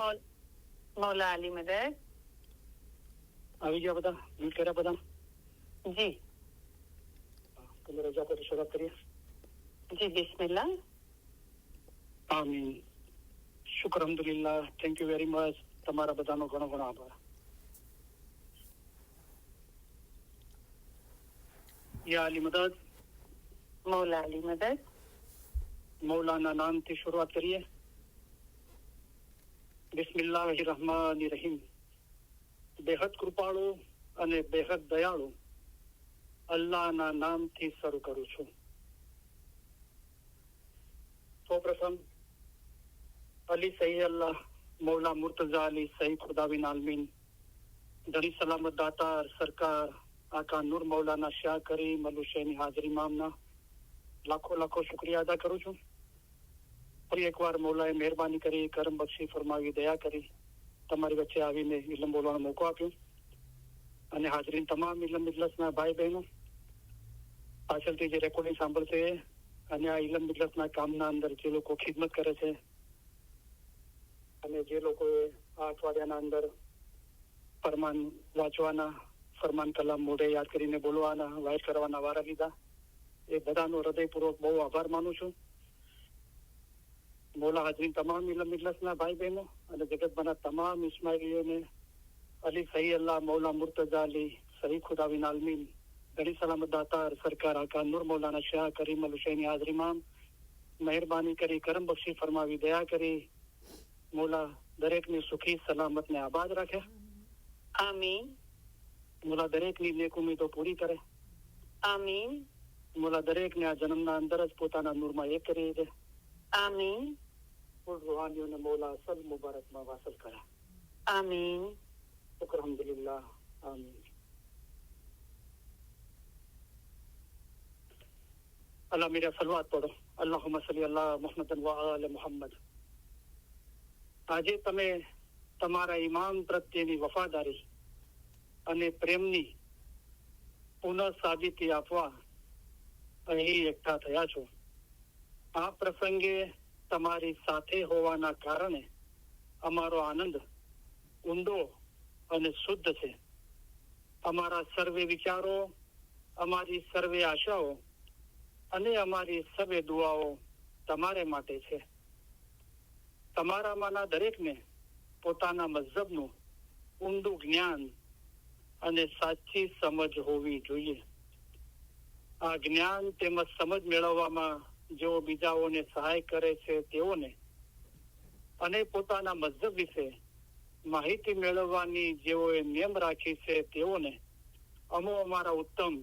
मौल- मौला अली मदद। આવી ગયા બધા મ્યુટ કર્યા બધા जी તમે રજા પર શરૂઆત કરીએ जी बिस्मिल्लाह। આમીન શુક્ર અલ્હમ્દુલિલ્લાહ થેન્ક યુ વેરી મચ તમારા બધાનો ઘણો ઘણો આભાર યા અલી મદદ मौला अली मदद। મૌલાના નામથી શરૂઆત કરીએ બિસ્મિલ્લાહિર રહમાનિર રહીમ બેહદ કૃપાળુ અને બેહદ દયાળુ અલ્લાહના નામથી શરૂ કરું છું સૌપ્રથમ અલી સહી અલ્લાહ મૌલા મુર્તઝા અલી સહી ખુદાબિન આલમીન ધણી સલામત દાતાર સરકાર આકા નૂર મૌલાના શાહ કરીમ અલુશેની હાજરી મામના લાખો લાખો શુક્રિયા અદા કરું છું ફરી એકવાર મૌલાએ મહેરબાની કરી કરમ બક્ષી ફરમાવી દયા કરી તમારી વચ્ચે આવીને ઇલમ બોલવાનો મોકો આપ્યો અને હાજરીન તમામ ઇલમ મિજલસના ભાઈ બહેનો પાછળથી જે રેકોર્ડિંગ સાંભળશે અને આ ઇલમ મિજલસના કામના અંદર જે લોકો ખિદમત કરે છે અને જે લોકોએ આ અઠવાડિયાના અંદર ફરમાન વાંચવાના ફરમાન કલામ મોઢે યાદ કરીને બોલવાના વાયર કરવાના વારા લીધા એ બધાનો હૃદયપૂર્વક બહુ આભાર માનું છું મૌલા હાજરીન તમામ ઇલમ મિજલસના ભાઈ બહેનો અને જગતભરના તમામ ઇસ્માઇલીઓને અલી સહી અલ્લાહ મૌલા મુર્તઝા અલી સહી ખુદાબિન આલમીન ઘણી સલામત દાતાર સરકાર આકા નૂર મૌલાના શાહ કરીમ અલ હુસૈની હાજરીમાં મહેરબાની કરી કરમ બક્ષી ફરમાવી દયા કરી મૌલા દરેકને સુખી સલામત ને આબાદ રાખે आमीन મૌલા દરેકની નેક ઉમ્મીદો પૂરી કરે आमीन મૌલા દરેકને આ જન્મના અંદર જ પોતાના નૂરમાં એક કરી દે आमीन કુલ રૂહાનીઓને મૌલા અસલ મુબારકમાં વાસલ કરે आमीन। શુક્ર અલ્હમ્દુલિલ્લાહ આમીન अल्लाह मेरा सलवात पढ़ो अल्लाहुम्मा सल्ली अला मुहम्मद व आले मुहम्मद આજે તમે તમારા ઈમાન પ્રત્યેની વફાદારી અને પ્રેમની પુનઃ સાબિતી આપવા અહીં એકઠા થયા છો આ પ્રસંગે તમારી સાથે હોવાના કારણે અમારો આનંદ ઊંડો અને શુદ્ધ છે અમારા સર્વે વિચારો અમારી સર્વે આશાઓ અને અમારી સર્વે દુઆઓ તમારે માટે છે તમારામાંના દરેકને પોતાના મઝહબનું ઊંડું જ્ઞાન અને સાચી સમજ હોવી જોઈએ આ જ્ઞાન તેમજ સમજ મેળવવામાં જેઓ બીજાઓને સહાય કરે છે તેઓને અને પોતાના મઝહબ વિશે માહિતી મેળવવાની જેઓએ નિયમ રાખી છે તેઓને અમો અમારા ઉત્તમ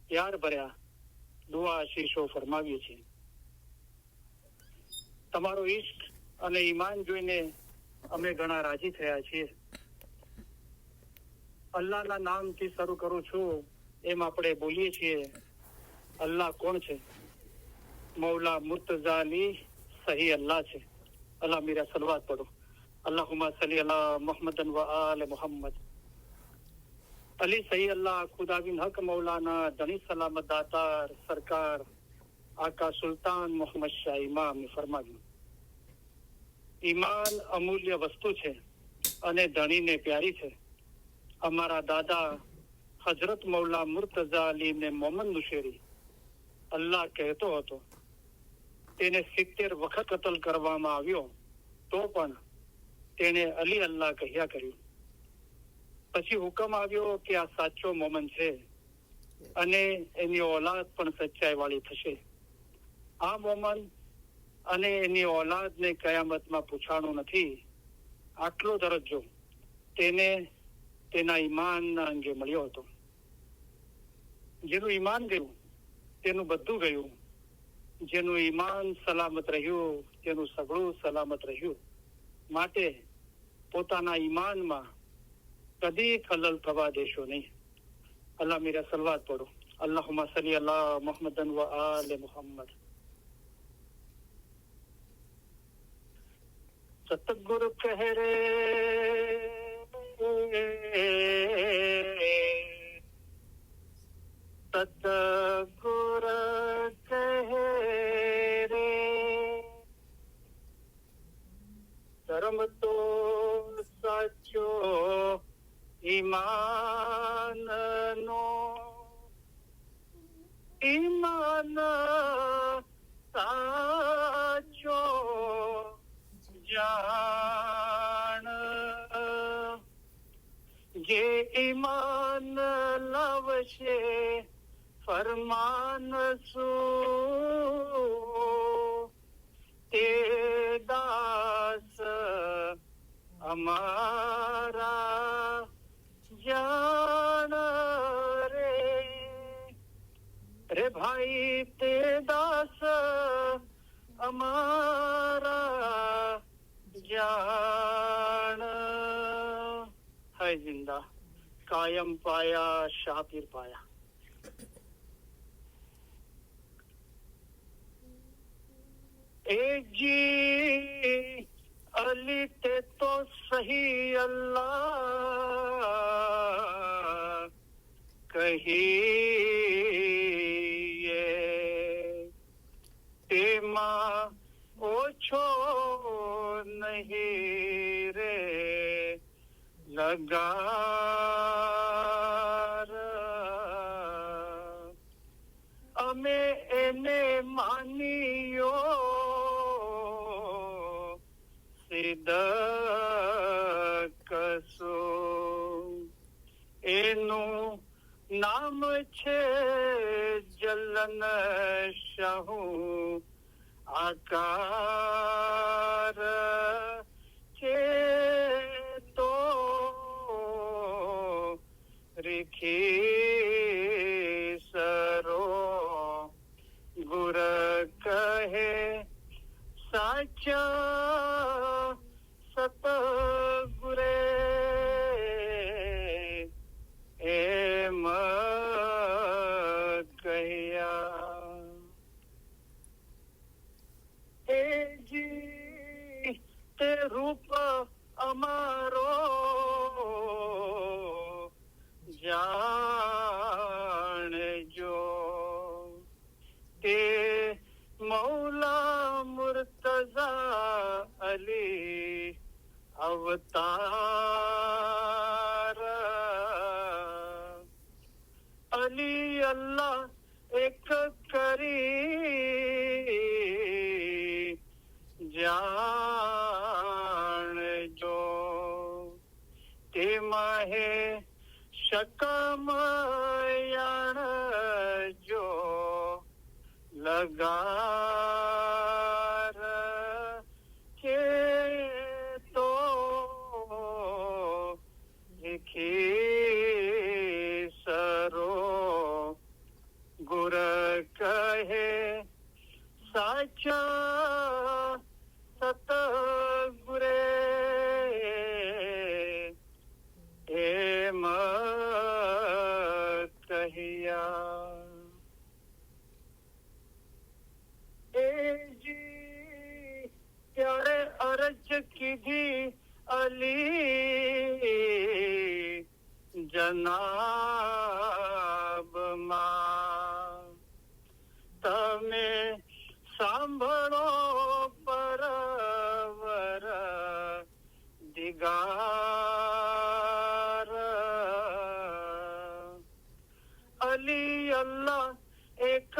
પ્યાર ભર્યા દુઆ આશીષો ફરમાવીએ છીએ તમારો ઈશ્ક અને ઈમાન જોઈને અમે ઘણા રાજી થયા છીએ અલ્લાહના નામથી શરૂ કરું છું એમ આપણે બોલીએ છીએ અલ્લાહ કોણ છે મૌલા મુર્તઝા અલી સહી અલ્લાહ છે અલ્લાહ મેરા સલવાત પઢો અલ્લાहुम्मा सल्ली अला मुहम्मदन व आले मुहम्मद अली सही अल्लाह खुदाबिन हक मौलाना धनी सलामत दातार सरकार आका सुल्तान मोहम्मद शाह इमाम ने फरमाવ્યું ઈમાન અમૂલ્ય વસ્તુ છે અને ધણીને પ્યારી છે અમારા દાદા હજરત મૌલા મુર્તઝા અલી ને મોહમ્મદ નુશેરી અલ્લાહ કહેતો હતો તેને 70 વખત કતલ કરવામાં આવ્યો તો પણ તેણે અલી અલ્લાહ કહ્યા કર્યું પછી હુકમ આવ્યો કે આ સાચો મોમન છે અને એની ઓલાદ પણ સચ્ચાઈ વાળી થશે આ મોમન અને એની ઓલાદને કયામતમાં પૂછાણું નથી આટલો દરજ્જો તેને તેના ઈમાનના અંગે મળ્યો હતો જેનું ઈમાન ગયું તેનું બધું ગયું જેનું ઈમાન સલામત રહ્યું તેનું સગળું સલામત રહ્યું માટે પોતાના ઈમાનમાં કદી ખલલ થવા દેશો નહીં અલ્લાહ મેરા સલવાત પઢો અલ્લાहुम्मा सल्ली अला मुहम्मदन व आले मुहम्मद सतगुरु कह रे सतगुरु कह रे धर्म तो ईमान साचो जान जे ईमान लावशे फरमान सु ते दास अमारा जान रे भाई ते दास अमारा जान है जिंदा कायम पाया शातिर पाया। ए जी अली ते तो सही अल्लाह कहिए ते माँ ओछो नहीं रे लगा अमे एने मानियो कसो एनु नाम छे जलन शाहू आकार छे तो रिखी सरो गुर कहे साचा सतगुरे एम कहिया। ए जी ते रूप अमारो जान जो ते मौला मुर्तजा अली अवतार अली अल्लाह एक करी जान जो ते माहे शकम यान जो लगार के तो लिखी सरो गुर कहे साचा सतगुरे एम कहिया। ए जी प्यारे अर्ज की दी अली जनाब मां तमे सांभळो परवर दिगार अली अल्लाह एक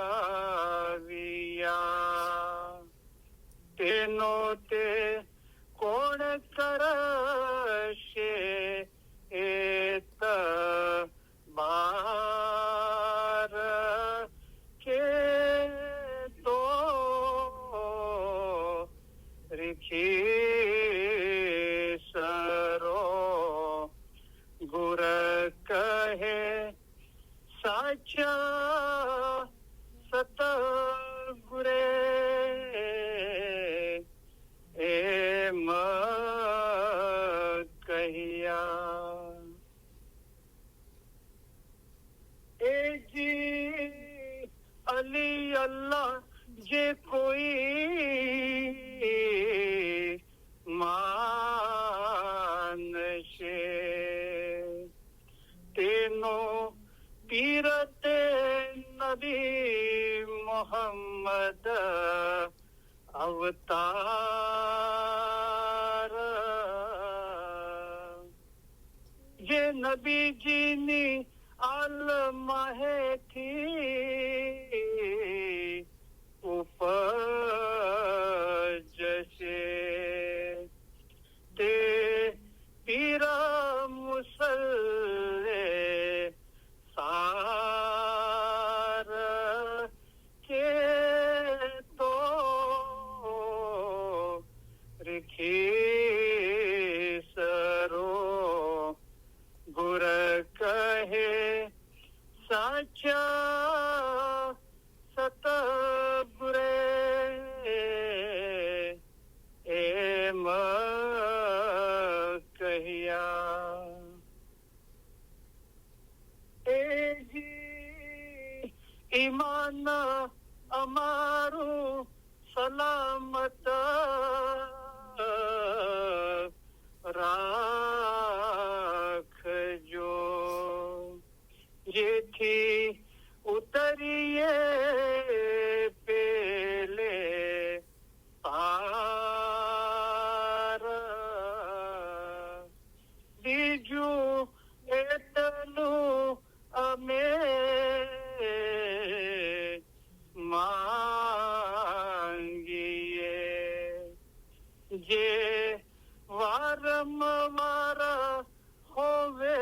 फरमाविया तेनो ते कोण करशे एत बार के तो रिखी सरो गुर कहे साचा सतगुरे एम कहिया। ए जी अली अल्लाह जे कोई मानशे तेनो पीरते नबी मोहम्मद अवतार जे નબીજીની આલમાહેથી ઉપજશે તે પીર મુસલ્લે સાર કે તો રીખી સરો ગુર કહે સાચા સતગુરે એમ કહ્યા એજી ઈમાન અમારું સલામત રાખજો જેથી ઉતરીએ પેલે પાર બીજું એટલું અમે માંગીએ જે વારંવાર હોવે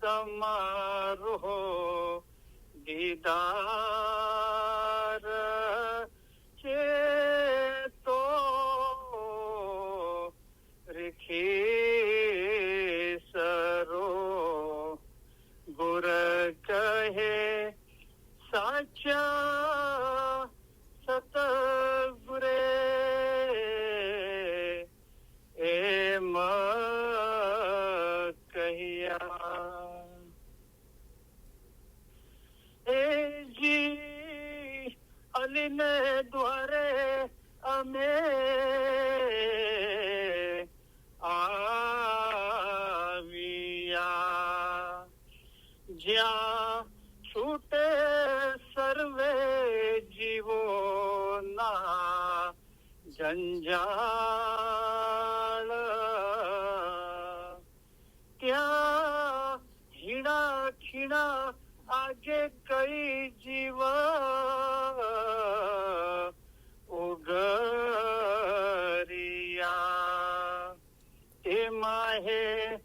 તમારો દીદાર છે તો રીખી સરો ગુર કહે સાચા સતગુરે એમ કહ્યા એજી અલીને દ્વારે અમે આવ્યા જ્યાં છૂટે સર્વે જીવોના જંજાળ ત્યાં હીણા ખીણા આગે કઈ જીવ ઉગરિયા તેમાં હે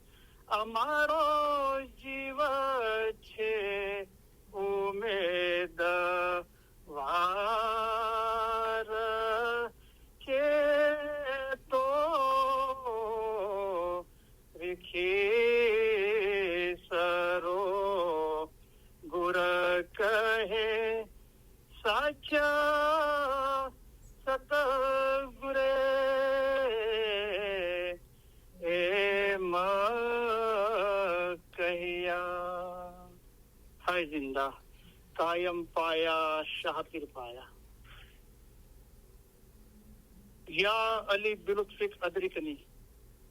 અમારો જીવ છે ઉમેદ વાર કે તો રીખી સરો ગુર કહે સાચા સતગુરે એમ કહ્યા હાય જિંદા કાયમ પાયા શાહપીર પાયા યા અલી બિલુત્ફિક અદરિકની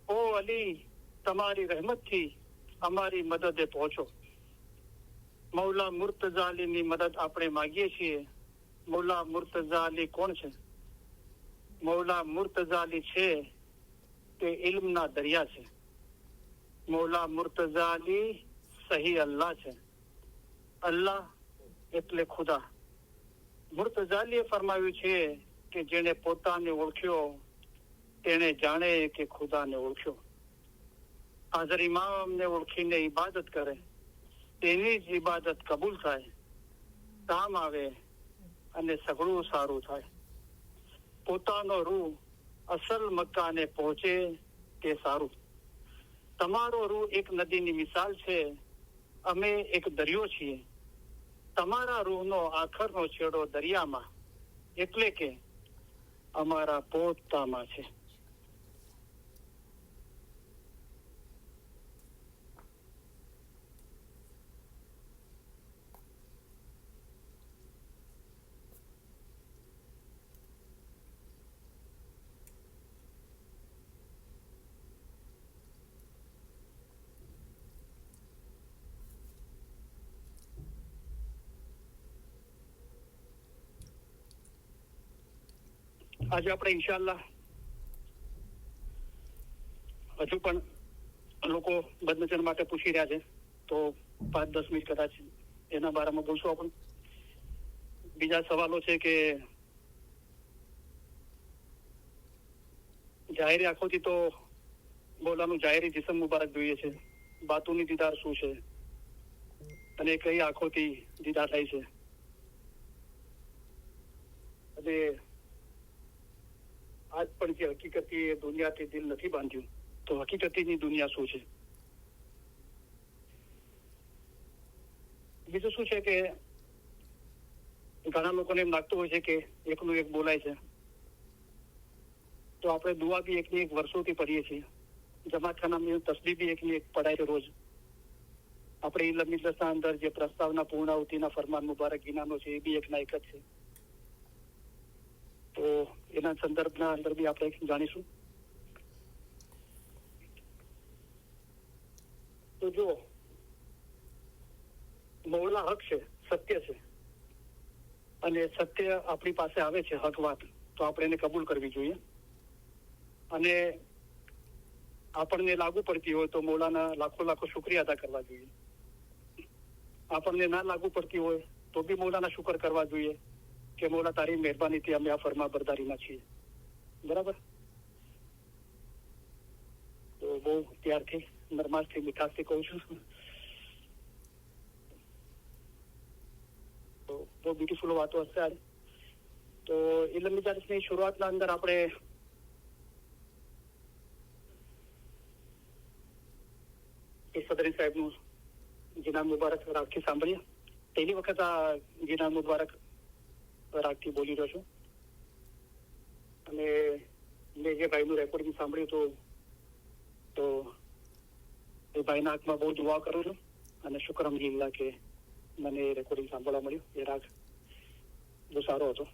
ઓ અલી તમારી રહેમતથી અમારી મદદે પહોંચો મૌલા મુર્તઝા અલીની મદદ આપણે માંગીએ છીએ મૌલા મુર્તઝા અલી કોણ છે મૌલા મુર્તઝા અલી છે તે ઇલ્મના દરિયા છે મૌલા મુર્તઝા અલી સહી અલ્લાહ છે અલ્લાહ એટલે ખુદા મુર્તઝા અલીએ ફરમાવ્યું છે કે જેને પોતાને ઓળખ્યો તેને જાણે કે ખુદાને ઓળખ્યો હાજર ઇમામને ઓળખીને ઇબાદત કરે તેની જ ઇબાદત કબૂલ થાય કામ આવે અને સઘળું સારું થાય પોતાનો રૂહ અસલ મક્કાને પહોંચે તે સારું તમારો રૂહ એક નદીની મિસાલ છે અમે એક દરિયો છીએ તમારા રૂહનો આખરનો છેડો દરિયામાં એટલે કે અમારા પોતામાં છે આજે આપણે ઇન્શાઅલ્લાહ હજુ પણ લોકો બદનજર માટે પૂછી રહ્યા છે, તો 5-10 મિનિટ કદાચ એના બારામાં બોલશું આપણે. બીજા સવાલો છે કે જાહેરી આંખોથી તો મૌલાનું જાહેરી જીસમ મુબારક જોઈએ છે. બાતુની દીદાર શું છે અને કઈ આંખોથી દીદાર થાય છે, અને આજ પણ જે હકીકતી દુનિયાથી દિલ નથી બાંધ્યું, તો હકીકતીની દુનિયા શું છે. બીજું શું છે કે ઘણા લોકોને એમ લાગતું હોય છે કે એકનું એક બોલાય છે, તો આપણે દુઆ બી એકની એક વર્ષોથી પઢીએ છીએ. જમાતખાનામાં તસ્બીહ બી એકની એક પઢાય છે રોજ. આપણે ઇલ્મ મિજલસના અંદર જે પ્રસ્તાવના પૂર્ણાહુતિના ફરમાન મુબારક ગિનાનો છે, એ બી એકના એક જ છે. તો એના સંદર્ભના અંદર બી આપણે જાણીશું. તો જો મૌલા હક છે, સત્ય છે, અને સત્ય આપણી પાસે આવે છે, હક વાત, તો આપણે એને કબૂલ કરવી જોઈએ. અને આપણને લાગુ પડતી હોય તો મૌલાના લાખો લાખો શુક્રિયા અદા કરવા જોઈએ. આપણને ના લાગુ પડતી હોય તો બી મૌલાના શુકર કરવા જોઈએ કે મૌલા તારી મહેરબાનીથી અમે આ ફરમા બરદારીમાં છીએ. બરાબર. તો બહુ પ્યારથી, નરમાશથી, મીઠાશથી કહું છું. તો બહુ બ્યુટીફુલ વાતો હશે આજે. તો ઇલ્મ મિજાલિસની શરૂઆતના અંદર આપણે સદરી સાહેબનું જીનાન મુબારક રાગથી સાંભળીએ. પહેલી વખત આ જીનાન મુબારક રાગથી બોલી રહ્યો છું, અને મેં જે ભાઈનું રેકોર્ડિંગ સાંભળ્યું તો એ ભાઈના હાથમાં બહુ દુઆ કરું છું, અને શુક્ર અલ્હમ્દુલિલ્લાહ કે મને એ રેકોર્ડિંગ સાંભળવા મળ્યું. એ રાગ બહુ સારો હતો.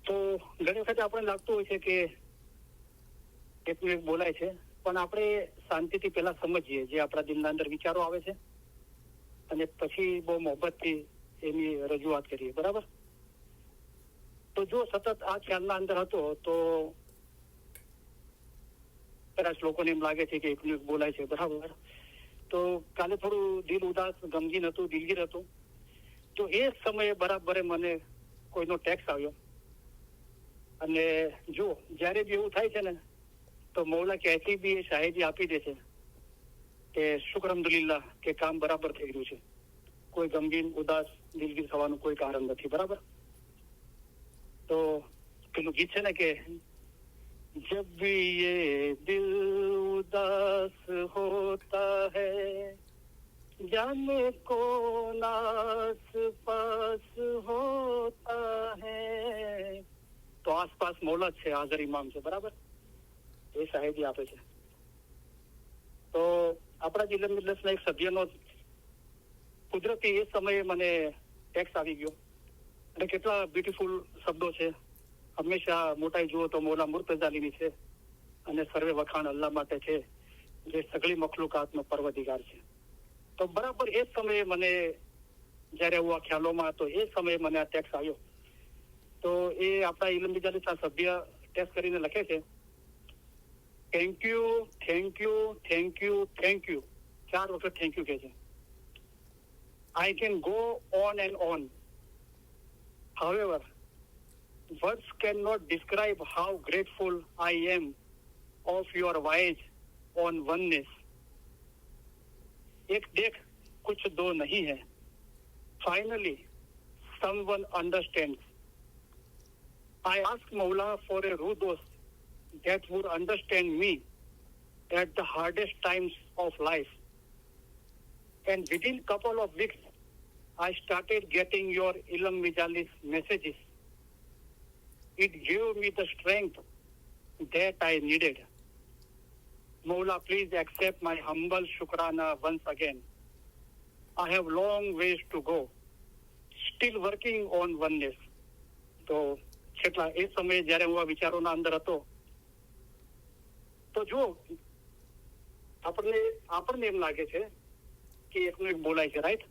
તો ઘણી વખત આપણને લાગતું હોય છે કે એકનું એક બોલાય છે, પણ આપણે શાંતિથી પહેલા સમજીએ જે આપણા દિલના અંદર વિચારો આવે છે, અને પછી બહુ મોહબ્બતથી એની રજૂઆત કરીએ. બરાબર. તો જો સતત આ ખ્યાલના અંદર હતો તો કદાચ લોકોને એમ લાગે છે કે એકનું એક બોલાય છે. બરાબર. તો કાલે થોડું દિલ ઉદાસ, ગમગીન હતું, દિલગીર હતું. તો એ સમયે બરાબર મને કોઈનો ટેક્સ આવ્યો, અને જો જયારે બી એવું થાય છે ને, તો મૌલા ક્યાંથી બી શાહિદી આપી દે છે કે શુક્ર અલ્હમ્દુલિલ્લાહ કે કામ બરાબર થઈ રહ્યું છે. કોઈ ગમગીન, ઉદાસ, દિલગીર થવાનું કોઈ કારણ નથી. બરાબર. તો પેલું ગીત છે ને કે જબ ભી યે દિલ ઉદાસ હોતા હૈ, જાને કૌન આસ પાસ હોતા હૈ. તો આસપાસ મૌલા છે, હાજર ઇમામ છે. બરાબર. એ શાહિદી આપે છે. તો આપણા ઇલ્મ મિજલસના એક સભ્યનો કુદરતી એ સમયે મને ટેક્સ આવી ગયો, અને કેટલા બ્યુટીફુલ શબ્દો છે. હંમેશા મોટાઈ જુઓ તો મૌલા મુર્તઝાલીની છે, અને સર્વે વખાણ અલ્લાહ માટે છે, જે સગળી મખલુકાતનો પરવદિગાર છે. તો બરાબર એ સમયે મને, જયારે હું આ ખ્યાલોમાં હતો, એ સમયે મને આ ટેક્સ આવ્યો. તો એ આપણા ઇલ્મ મિજાલિસના સભ્ય ટેક્સ કરીને લખે છે, thank you, thank you, thank you, thank you. 4 વખત થેન્ક યુ કહે છે. I can go on and on. However, words cannot describe how grateful I am of your voyage on oneness. एक देख कुछ दो नहीं है. Finally, someone understands. I asked Mawla for a ruh dost that would understand me at the hardest times of life. And within couple of weeks, I started getting your Ilm Mijalis messages. It gave me the strength that I needed. Mawla, please accept my humble shukrana once again. I have long ways to go. Still working on oneness. તો છેલ્લા એ સમયે જયારે હું આ વિચારોના અંદર હતો, તો જો આપણને એમ લાગે છે કે એકનું એક બોલાય છે, રાઈટ?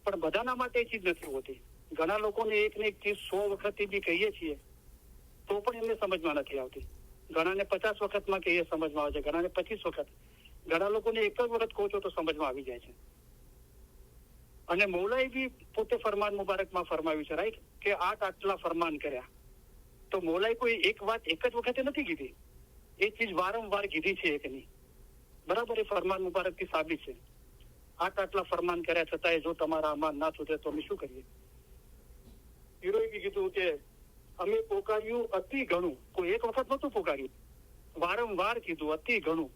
પણ બધાના માટે એ ચીજ નથી હોતી. ઘણા લોકોને એક ને એક ચીજ 100 વખતથી બી કહીએ છીએ તો પણ એમને સમજમાં નથી આવતી. ઘણાને 50 વખતમાં કે એ સમજમાં આવે છે, ઘણાને 25 વખત, ઘણા લોકોને એક જ વખત કહો છો તો સમજમાં આવી જાય છે. અને મૌલાએ બી પોતે ફરમાન મુબારકમાં ફરમાવ્યું છે, રાઈટ, કે આટલા ફરમાન કર્યા. તો મૌલાએ કોઈ એક વાત એક જ વખતે નથી કીધી, એ ચીજ વારંવાર કીધી છે એકની. બરાબર, એ ફરમાન મુબારકથી સાબિત છે. આટલા ફરમાન કર્યા છતાંય જો તમારા અમાન ના સુધરે તો અમે શું કરીએ? હીરોએ બી કીધું કે અમે પોકાર્યું અતિ ઘણું. કોઈ એક વખત નહોતું પોકાર્યું, વારંવાર કીધું અતિ ઘણું,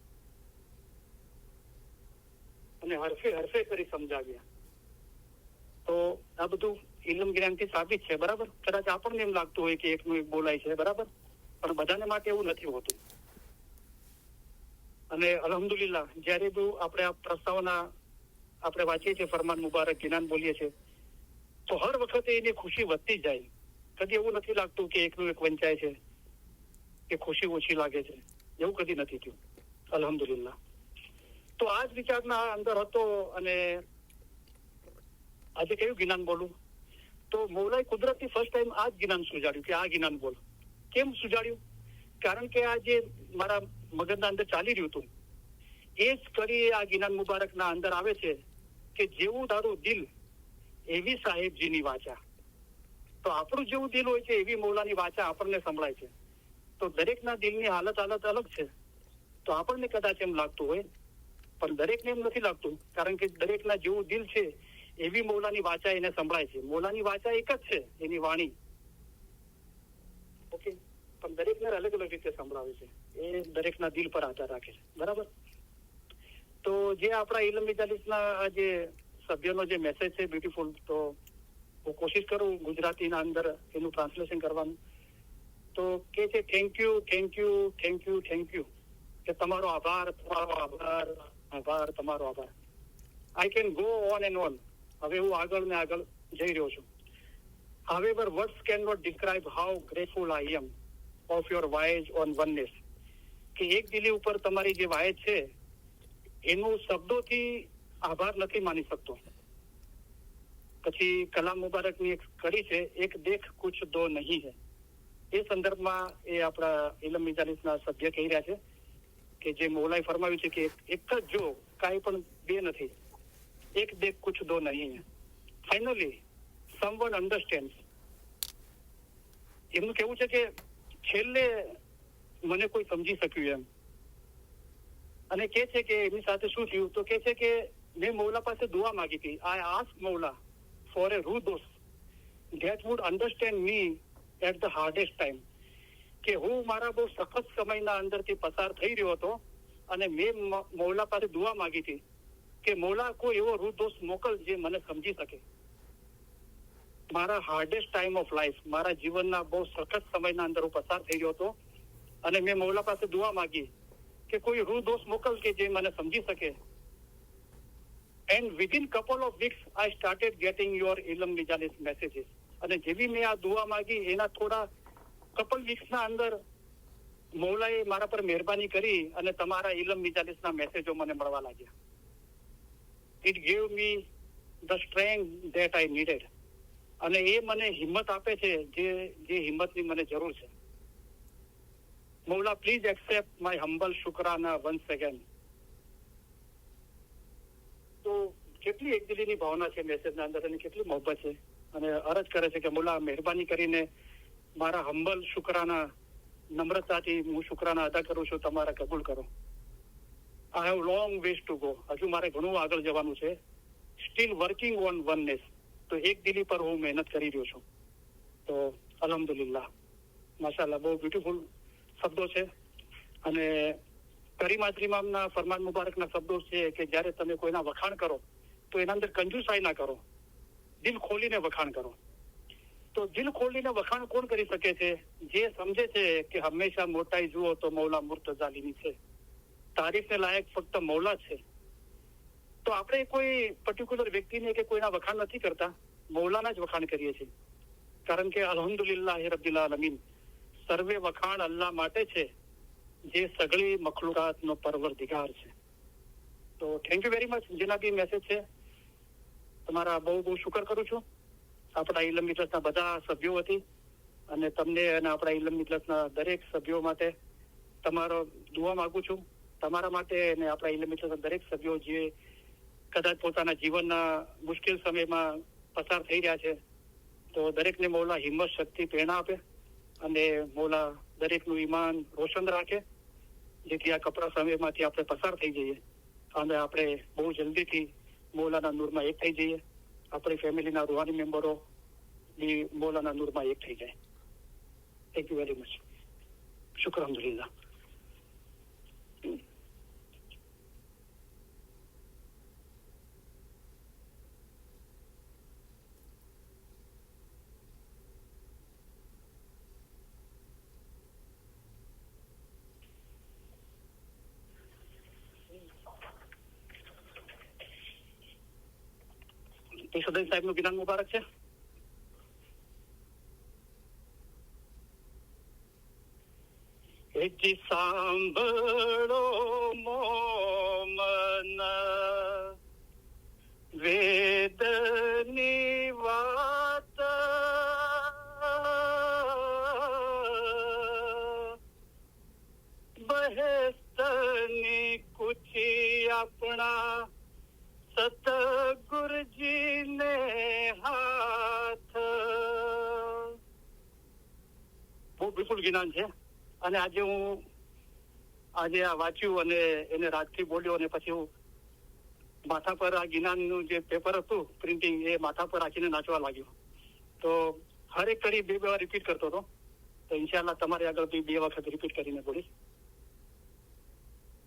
અને હરફે કરી સમજાવ્યા. તો આ બધું ઇલમ જ્ઞાનથી સાબિત છે. બરાબર, કદાચ આપણને એમ લાગતું હોય કે એકનું એક બોલાય છે, બરાબર, પણ બધાને માટે એવું નથી હોતું. અને અલ્હમ્દુલિલ્લાહ, જયારે બી આપણે આ પ્રસ્તાવના આપણે વાંચીએ છીએ, ફરમાન મુબારક જ્ઞાન બોલીએ છીએ, તો હર વખતે એની ખુશી વધતી જાય. કદી એવું નથી લાગતું કે એકનું એક વંચાય છે કે ખુશી ઓછી લાગે છે. એવું કદી નથી થયું, અલ્હમ્દુલિલ્લાહ. તો આ જ વિચારના અંદર હતો. અને આજે કયું જ્ઞાન બોલું? તો મૌલાએ કુદરતથી ફર્સ્ટ ટાઈમ આ જ જ્ઞાન સુજાડ્યું કે આ જ્ઞાન બોલ. કેમ સુજાડ્યું? કારણ કે આ જે મારા મગજના અંદર ચાલી રહ્યું હતું, એ જ કરી આ જ્ઞાન મુબારકના અંદર આવે છે કે જેવું તારું દિલ એવી સાહેબજીની વાચા. તો આપણું જેવું દિલ હોય છે એવી મૌલાની વાચા આપણને સંભળાય છે. તો દરેકના દિલની હાલત અલગ છે. તો આપણને કદાચ એમ લાગતું હોય, પણ દરેકને એમ નથી લાગતું, કારણ કે દરેકના જેવું દિલ છે એવી મૌલાની વાચા એને સંભળાય છે. મૌલાની વાચા એક જ છે, એની વાણી, ઓકે, પણ દરેકને અલગ અલગ રીતે સંભળાવે છે. એ દરેકના દિલ પર આધાર રાખે છે. બરાબર. તો જે આપણા ઇલમ મજાલિસના જે સભ્યોનો જે મેસેજ છે બ્યુટીફુલ, તો હું કોશિશ કરું ગુજરાતીના અંદર એનું ટ્રાન્સલેશન કરવાનું. તો કે છે થેન્ક યુ, કે તમારો આભાર, તમારો આભાર. I can go on and on. હવે હું આગળ ને આગળ જઈ રહ્યો છું. However, words cannot describe how grateful I am of your voyage on oneness. કે એક દિલી ઉપર તમારી જે વાયજ છે એનું શબ્દોથી આભાર નથી માની શકતો. પછી કલામ મુબારકની એક કડી છે, એક દેખ કુછ દો નહીં હે. એ સંદર્ભમાં એ આપણા ઇલમ મિજાલિસના સભ્ય કહી રહ્યા છે કે જે મૌલાએ ફરમાવ્યું છે કે એક જ જો, કાંઈ પણ બે નથી, એક દેખ કુછ દો નહીં હે. Finally someone understands. એમનું કહેવું છે કે છેલ્લે મને કોઈ સમજી શક્યું એમ. અને કે છે કે એમની સાથે શું થયું, તો કે છે કે મેં મૌલા પાસે દુઆ માંગી હતી. આઈ આસ્ક મૌલા ફોર એ રૂ દોસ્ત that would understand me at the hardest time. કે હું મારા બહુ સખત સમયના અંદરથી પસાર થઈ રહ્યો હતો, અને મેં મૌલા પાસે દુઆ માંગી હતી કે મૌલા કોઈ એવો રૂ દોસ્ત મોકલ જે મને સમજી શકે. મારા હાર્ડેસ્ટ ટાઈમ ઓફ લાઈફ, મારા જીવનના બહુ સખત સમયના અંદર હું પસાર થઈ ગયો હતો, અને મેં મૌલા પાસે દુઆ માંગી કે કોઈ રૂ દોસ્ત મોકલ કે જે મને સમજી શકે. And within couple of weeks I started getting your ઇલમ મિજાલિસ મેસેજીસ. અને જેવી મેં આ દુઆ માંગી એના થોડા કપલ વીક્સના અંદર મૌલાએ મારા પર મહેરબાની કરી અને તમારા ઇલમ મિજાલિસના મેસેજો મને મળવા લાગ્યા. It gave me the strength that I needed. અને એ મને હિંમત આપે છે જે હિંમતની મને જરૂર છે. મૌલા પ્લીઝ એક્સેપ્ટ માય હમ્બલ શુક્રાના વન્સ અગેન. તો કેટલી એકદિલીની ભાવના છે મેસેજના અંદર, અને કેટલી મોહબ્બત છે. અને અરજ કરે છે કે મૌલા મહેરબાની કરીને મારા હમ્બલ શુક્રાના, નમ્રતાથી હું શુક્રાના અદા કરું છું, તમારા કબૂલ કરો. I have long ways to go. હજુ મારે ઘણું આગળ જવાનું છે. Still working on oneness. તો એક દિલી પર હું મહેનત કરી રહ્યો છું. તો અલ્હમ્દુલિલ્લાહ, માશાઅલ્લાહ, બહુ બ્યુટીફુલ શબ્દો છે. અને કરીમાત્રી ઇમામના ફરમાન મુબારકના શબ્દો છે કે જ્યારે તમે કોઈના વખાણ કરો તો એના અંદર કંજુસાઈ ના કરો, દિલ ખોલીને વખાણ કરો. તો દિલ ખોલીને વખાણ કોણ કરી શકે છે? જે સમજે છે કે હંમેશા મોટાઈ જુઓ તો મૌલા મુર્તઝાલીની છે, તારીફને લાયક ફક્ત મૌલા છે. તો આપણે કોઈ પર્ટિક્યુલર વ્યક્તિને કે કોઈના વખાણ નથી કરતા, મૌલાના જ વખાણ કરીએ છીએ. કારણ કે અલ્હમ્દુલિલ્લાહ રબ્બિલ આલમીન, સર્વે વખાણ અલ્લાહ માટે છે જે સગળી મખલુકાતનો પરવરદિગાર છે. તો થેન્ક યુ વેરી મચ. જેના બી મેસેજ છે તમારા બહુ બહુ શુકર કરું છું આપણા ઇલમ મિજલસના બધા સભ્યો વતી, અને તમને અને આપણા ઇલમ મિજલસના દરેક સભ્યો માટે તમારો દુઆ માંગુ છું તમારા માટે અને આપણા ઇલિમિટેશન દરેક સભ્યો જે કદાચ પોતાના જીવનના મુશ્કેલ સમયમાં પસાર થઈ રહ્યા છે તો દરેકને મૌલા હિંમત શક્તિ પ્રેરણા આપે અને મૌલા દરેકનું ઈમાન રોશન રાખે જેથી આ કપરા સમયમાંથી આપણે પસાર થઈ જઈએ અને આપણે બહુ જલ્દીથી મૌલાના નૂરમાં એક થઈ જઈએ આપણી ફેમિલીના રૂહાની મેમ્બરો બી મૌલાના નૂરમાં એક થઈ જાય થેન્ક યુ વેરી મચ શુક્ર અલ્હમ્દુલિલ્લાહ સદન સાહેબનું જ્ઞાન મુબારક છે જી સાંભળો મોમન વેદની વાત બહેસ્તની કુછી આપણા સતગુરુજીને હાથ બહુ બિલકુલ જ્ઞાન છે અને આજે આ વાંચ્યું અને એને રાજથી બોલ્યો અને પછી હું માથા પર આ જ્ઞાનનું જે પેપર હતું પ્રિન્ટિંગ એ માથા પર રાખીને નાચવા લાગ્યો તો હરેક કડી બે વાર રિપીટ કરતો હતો તો ઇન્શાલ્લાહ તમારી આગળ બે વખત રિપીટ કરીને બોલીશ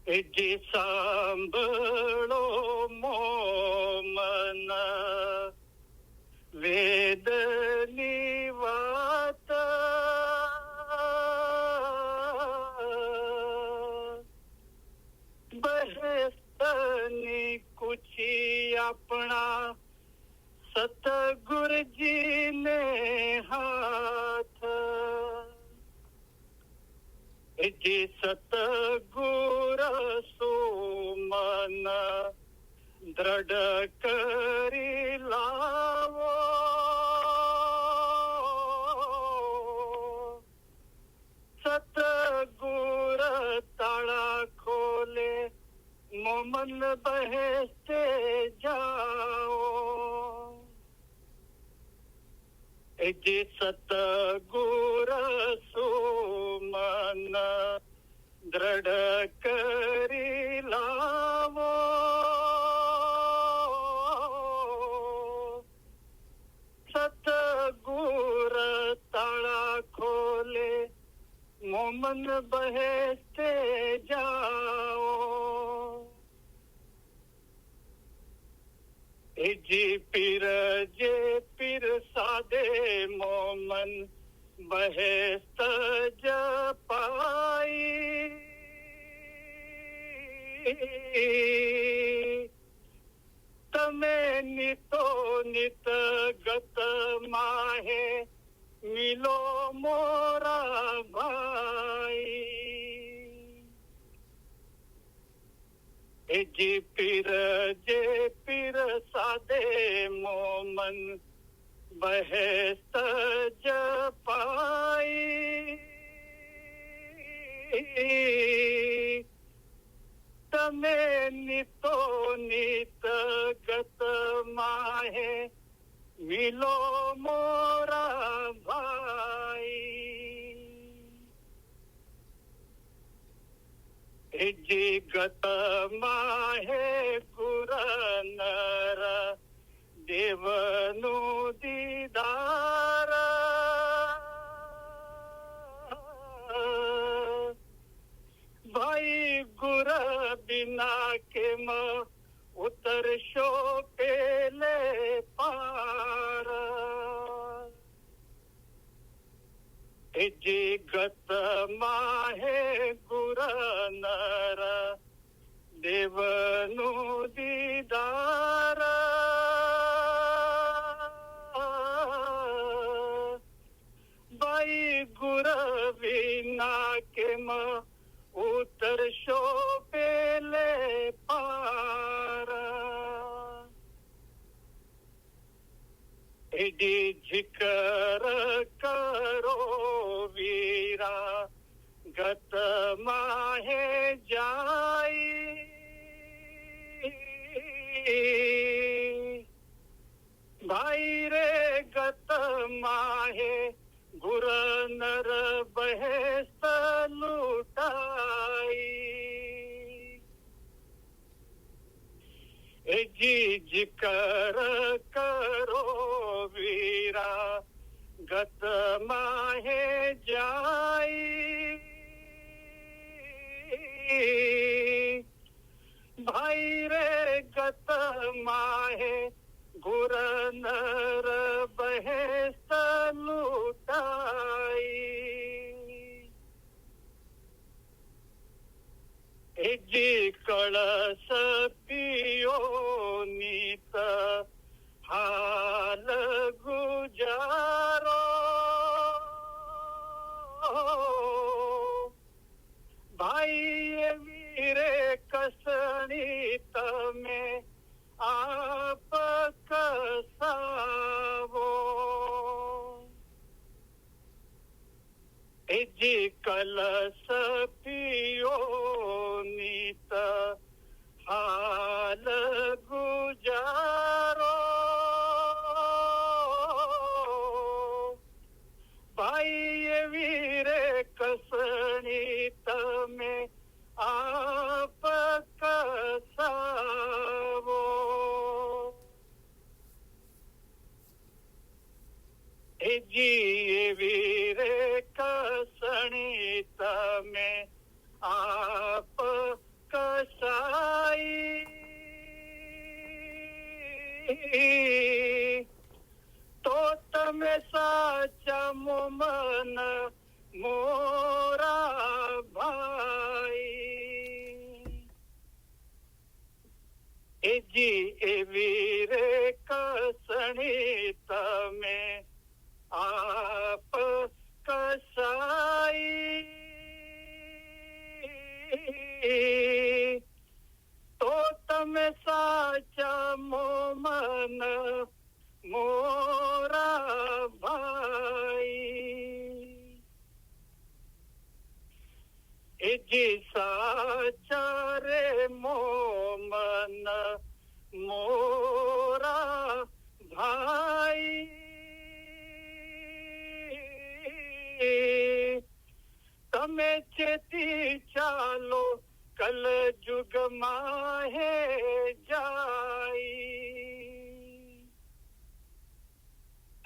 જે સાંભળો મોમન વેદની વાત બહેસ્તની કુછી આપણા સતગુરુજીને હાથ જે સતગુર સુમન દ્રઢ કરી લાવો સતગુર તાળા ખોલે મોમન બહેસ્તે જાઓ જે સતગુર સુમન દ્રઢ કરી લાવો સતગુર તાળા ખોલે મોમન બહેસ્તે જાઓ જે પીર સાદે મોમન બહેસ્ત જપાઈ તમે નિતો નિત ગત માહે મિલો મોરા ભાઈ જે પીર સાદે મોમન બહેસ્ત જપાઈ તમે નિતો નિત ગત માહે મિલો મોરા ભાઈ જે ગત માહે ગુર નર દેવનું દીદાર ભાઈ ગુર બિના કેમ ઉતરશો પેલે પાર જે ગત માહે ગુર નર દેવનું દીદાર ભાઈ ગુર વિના કેમ ઉતરશો પેલે પાર એડી જિકર કરો વીરા गत माहे जाई भाई रे गत माहे गुर नर बहेस्त लुटाई जी कर करो वीरा गत माहे जाई भाई रे गत माहे गुर नर बहेस्त लुटाई जी कळस पियो नीत हाल गुजारो भाई वीरे कसणी तमे आप कसावो जी कलस पियो नीत हाल गुजारो भाई वीरे कसणी तमे आप कसावो जी वीरे कसणी तमे आप कसाई तो तमे साचा मोमन मोरा भाई जी वीरे कसणी तमे आप कसाई तो तमे साचा मोमन मोरा भाई जी साचा रे मोमन मोरा भाई तमे चेती चालो कल जुग माहे जाई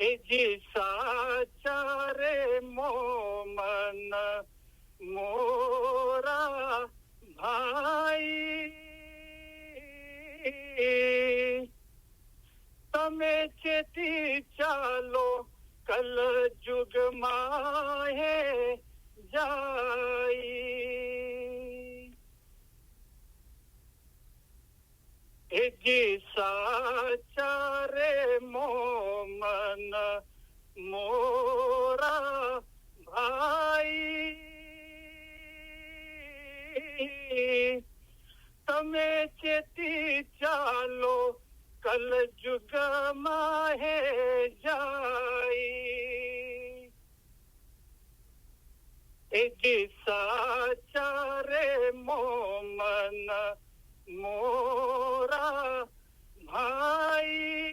जी साचा रे मोमन मोरा भाई तमे चेती चालो कल जुग माहे जाई जी साचा रे मोमन मोरा भाई तमे चेती चालो कल जुग माहे जाई जी साचा रे मोमन मोरा भाई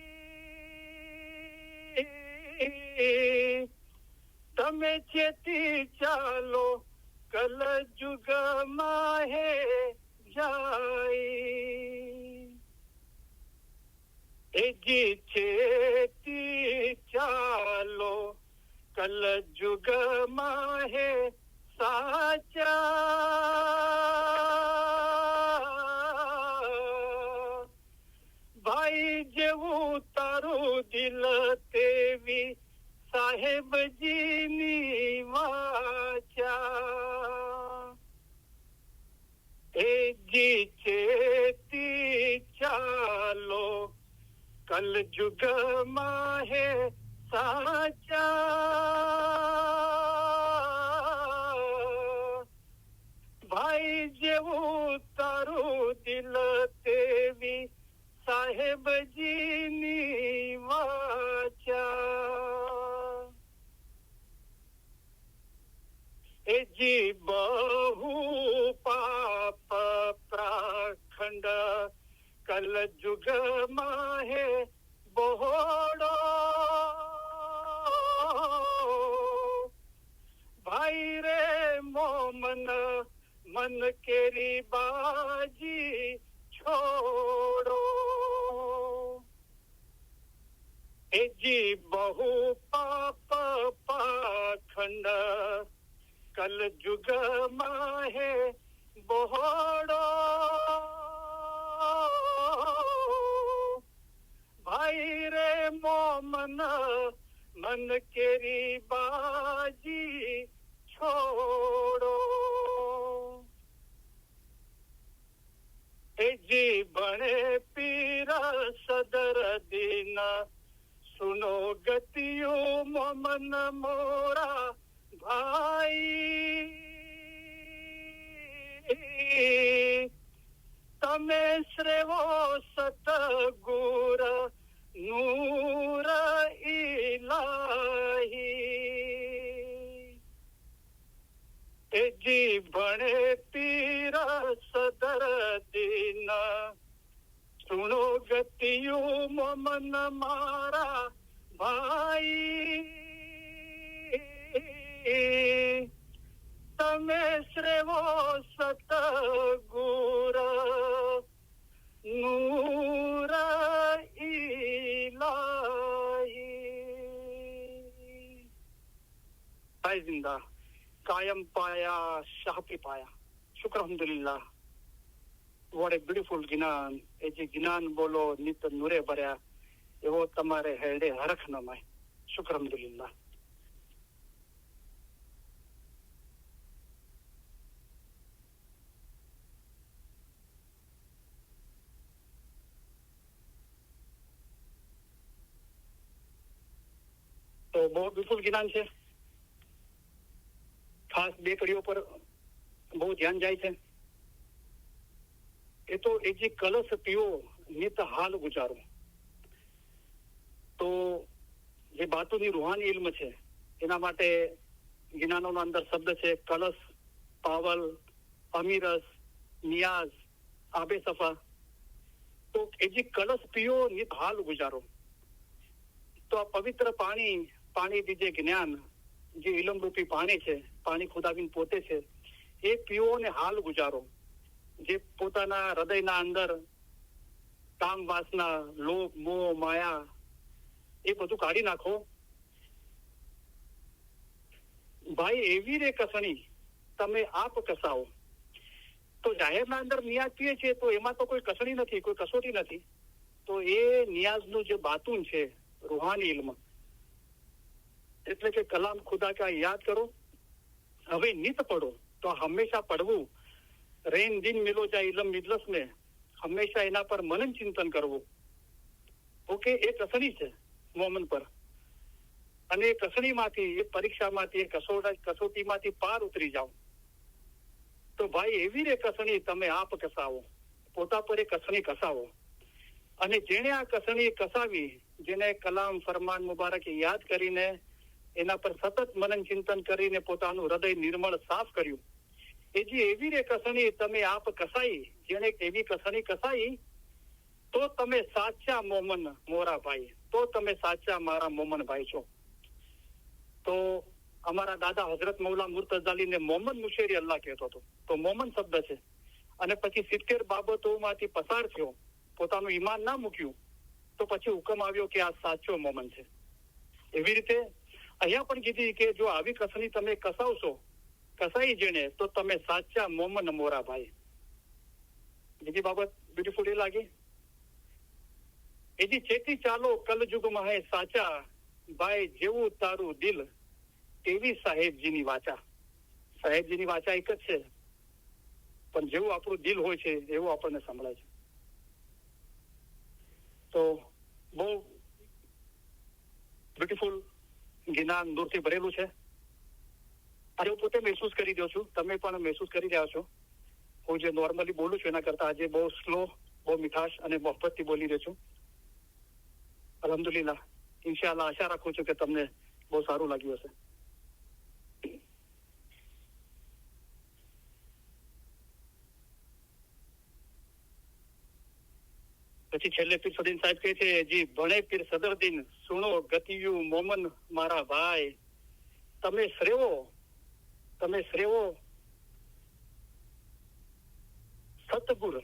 तमे चेती चालो कल जुग माहे जाई जी चेती चालो कल जुग माहे साचा भाई जेवू तारू दिल तेवी साहेब जी नी वाचा जी चेती चालो कल जुग माहे साचा भाई जेवू तारू दिल तेवी साहेब जी नी वाचा जी बहु पाप प्राखंड कल जुग माहे बोहड़ो भाई रे मोमन मन केरी बाजी छोड़ो ए जी बहु पाप पाखंड कल जुग माहे बोहड़ो भाई रे मोमन मन केरी बाजी छोड़ो ए जी बने पीर सदर दीन सुनो गतियो मोमन मोरा भाई तमे श्रेवो सतगुर नूर इलाही ए जी बने पीर सदर दीन सुनो गतियो मोमन मारा भाई तमे श्रेवो सतगुर नूर इलाही हाय जिंदा कायम पाया शाह पे पाया शुक्र अल्हम्दुलिल्लाह what a beautiful જ્ઞાન એ જે જ્ઞાન બોલો નિત નૂરે ભર્યા એવો તમારે હેડે હરખ ન માય શુક્ર અલ્હમ્દુલિલ્લાહ તો બહુ વિપુલ જ્ઞાન છે ખાસ બે કડીઓ પર બહુ ધ્યાન જાય છે એ તો એ જે કલશ પીવો નિત હાલ ગુજારો તો જે બાતુની રૂહાની ઇલ્મ છે એના માટે જ્ઞાનોના અંદર શબ્દ છે કલશ પાવલ અમીરસ નિયાઝ આબે સફા તો એ જે કલશ પીવો નિત હાલ ગુજારો તો આ પવિત્ર પાણી જે જ્ઞાન જે ઇલમ રૂપી પાણી છે પાણી ખુદાબીન પોતે છે એ પીવો ને હાલ ગુજારો જે પોતાના હૃદયના અંદર કામ વાસના લોભ મોહ માયા એ બધું કાઢી નાખો ભાઈ એવી રે કસણી તમે આપ કસાવો તો જાહેરના અંદર નિયાઝ પીએ છે તો એમાં તો કોઈ કસણી નથી કોઈ કસોટી નથી તો એ નિયાઝનું જે બાતુન છે રૂહાની ઇલ્મ એટલે કે કલામ ખુદા કા યાદ કરો હવે નિત પડો તો હંમેશા પડવું રેન દિન મિલો જાય ઇલમ મિજલસ ને હંમેશા એના પર મનન ચિંતન કરવું ઓકે એ કસણી છે મોમન પર અને એ કસણીમાંથી એ પરીક્ષામાંથી એ કસોટીમાંથી પાર ઉતરી જાઓ તો ભાઈ એવી રે કસણી તમે આપ કસાવો પોતા પર એ કસણી કસાવો અને જેણે આ કસણી કસાવી જેને કલામ ફરમાન મુબારક યાદ કરીને એના પર સતત મનન ચિંતન કરીને પોતાનું હૃદય નિર્મળ સાફ કર્યું એ જે એવી રે કસણી તમે આપ કસાઈ જેને એવી કસણી કસાઈ તો તમે સાચા મોમન મોરા ભાઈ તો તમે સાચા મારા મોમન ભાઈ છો તો અમારા દાદા હઝરત મૌલા મુર્તઝાલીને મોમન મુશેરી અલ્લાહ કહેતો હતો તો મોમન શબ્દ છે અને પછી 70 બાબતોમાંથી પસાર થયો પોતાનું ઈમાન ના મૂક્યું તો પછી હુકમ આવ્યો કે આ સાચો મોમન છે એવી રીતે અહીંયા પણ કીધી કે જો આવી કસણી તમે કસાવશો કસાઈ જેને તો તમે સાચા મોમન મોરા ભાઈ બીજી બાબત બ્યુટીફુલ એ લાગી એજી ચેતી ચાલો કલયુગમાં હે સાચા ભાઈ જેવું તારું દિલ તેવી સાહેબજીની વાચા સાહેબજીની વાચા એક જ છે પણ જેવું આપણું દિલ હોય છે એવું આપણને સંભળાય છે તો બહુ બ્યુટીફુલ જ્ઞાન દૂરથી ભરેલું છે અને હું પોતે મહેસૂસ કરી રહ્યો છું તમે પણ મહેસૂસ કરી રહ્યા છો હું જે નોર્મલી બોલું છું એના કરતા આજે બહુ સ્લો બહુ મીઠાશ અને મોહબ્બતથી બોલી રહ્યો છું અલ્હમ્દુલિલ્લાહ ઇન્શાઅલ્લાહ આશા રાખું છું કે તમને બહુ સારું લાગ્યું હશે પછી છેલ્લે પીર સદીન સાહેબ કહે છે, જી ભણે પીર સદરદીન સુણો ગતિયું મોમન મારા ભાઈ, તમે શ્રેવો સતગુરુ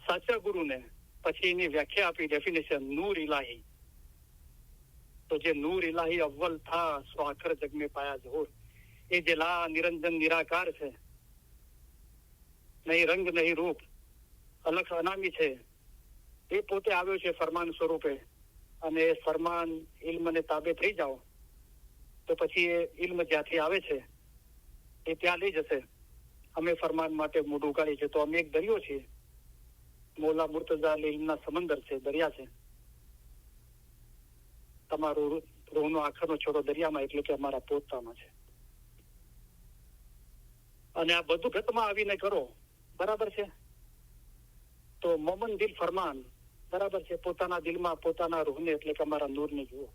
સાચા ગુરુને. પછી એની વ્યાખ્યા આપી, ડેફિનેશન, નૂર ઇલાહી. તો જે નૂર ઇલાહી અવ્વલ થા સો આખર જગ में पाया ज़हूर, એ જે લા નિરંજન નિરાકાર છે, નહીં રંગ નહીં રૂપ, અલખ અનામી છે, એ પોતે આવ્યો છે ફરમાન સ્વરૂપે. અને એ ફરમાન ઇલ્મને તાબે થઈ જાઓ તો પછી એ ઇલ્મ જ્યાંથી આવે છે એ ત્યાં લઈ જશે. અમે ફરમાન માટે મોઢું ઉગાડી છે, તો અમે એક દરિયો છીએ. મોલા મુર્તઝા ઇલ્મના સમંદર છે, દરિયા છે. તમારું રૂહનો આખરનો છોડો દરિયામાં, એટલે કે અમારા પોતામાં છે. અને આ બધું ઘટમાં આવીને કરો, બરાબર છે. તો મોમન દિલ ફરમાન, બરાબર છે. પોતાના દિલમાં પોતાના રૂહને, એટલે કે અમારા નૂરને જુઓ.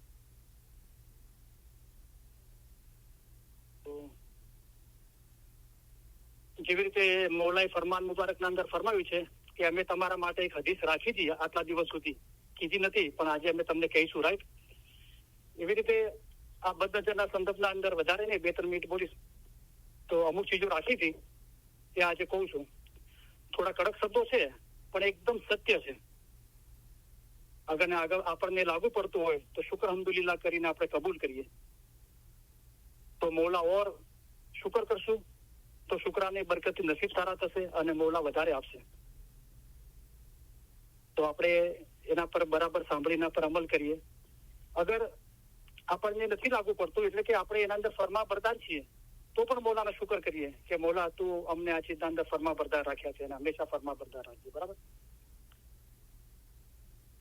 જેવી રીતે મૌલાએ ફરમાન મુબારકના અંદર ફરમાવ્યું છે કે અમે તમારા માટે એક હદીસ રાખી હતી, આટલા દિવસ સુધી કીધી નથી, પણ આજે અમે તમને કહીશું, રાઈટ? એવી રીતે આ બદ્ધજનના સંદર્ભના અંદર વધારે નહીં, 2-3 મિનિટ બોલીશ. તો અમુક ચીજો રાખી હતી એ આજે કહું છું. થોડા કડક શબ્દો છે પણ એકદમ સત્ય છે. આગળ આપણને લાગુ પડતું હોય તો શુક્ર અલ્હમ્દુલિલ્લાહ કરીને આપણે કબૂલ કરીએ. તો મૌલા ઓર શુક્ર કરશું તો શુક્રાની બરકતથી નસીબ સારા થશે અને મૌલા વધારે આપશે. તો આપણે એના પર બરાબર સાંભળી, એના પર અમલ કરીએ. અગર આપણને નથી લાગુ પડતું, એટલે કે આપણે એના અંદર ફરમા બરદાર છીએ, તો પણ મૌલાનો શુક્ર કરીએ કે મૌલા તું અમને આ ચીજના અંદર ફરમા બરદાર રાખ્યા છે અને હંમેશા ફરમા બરદાર રાખજે, બરાબર.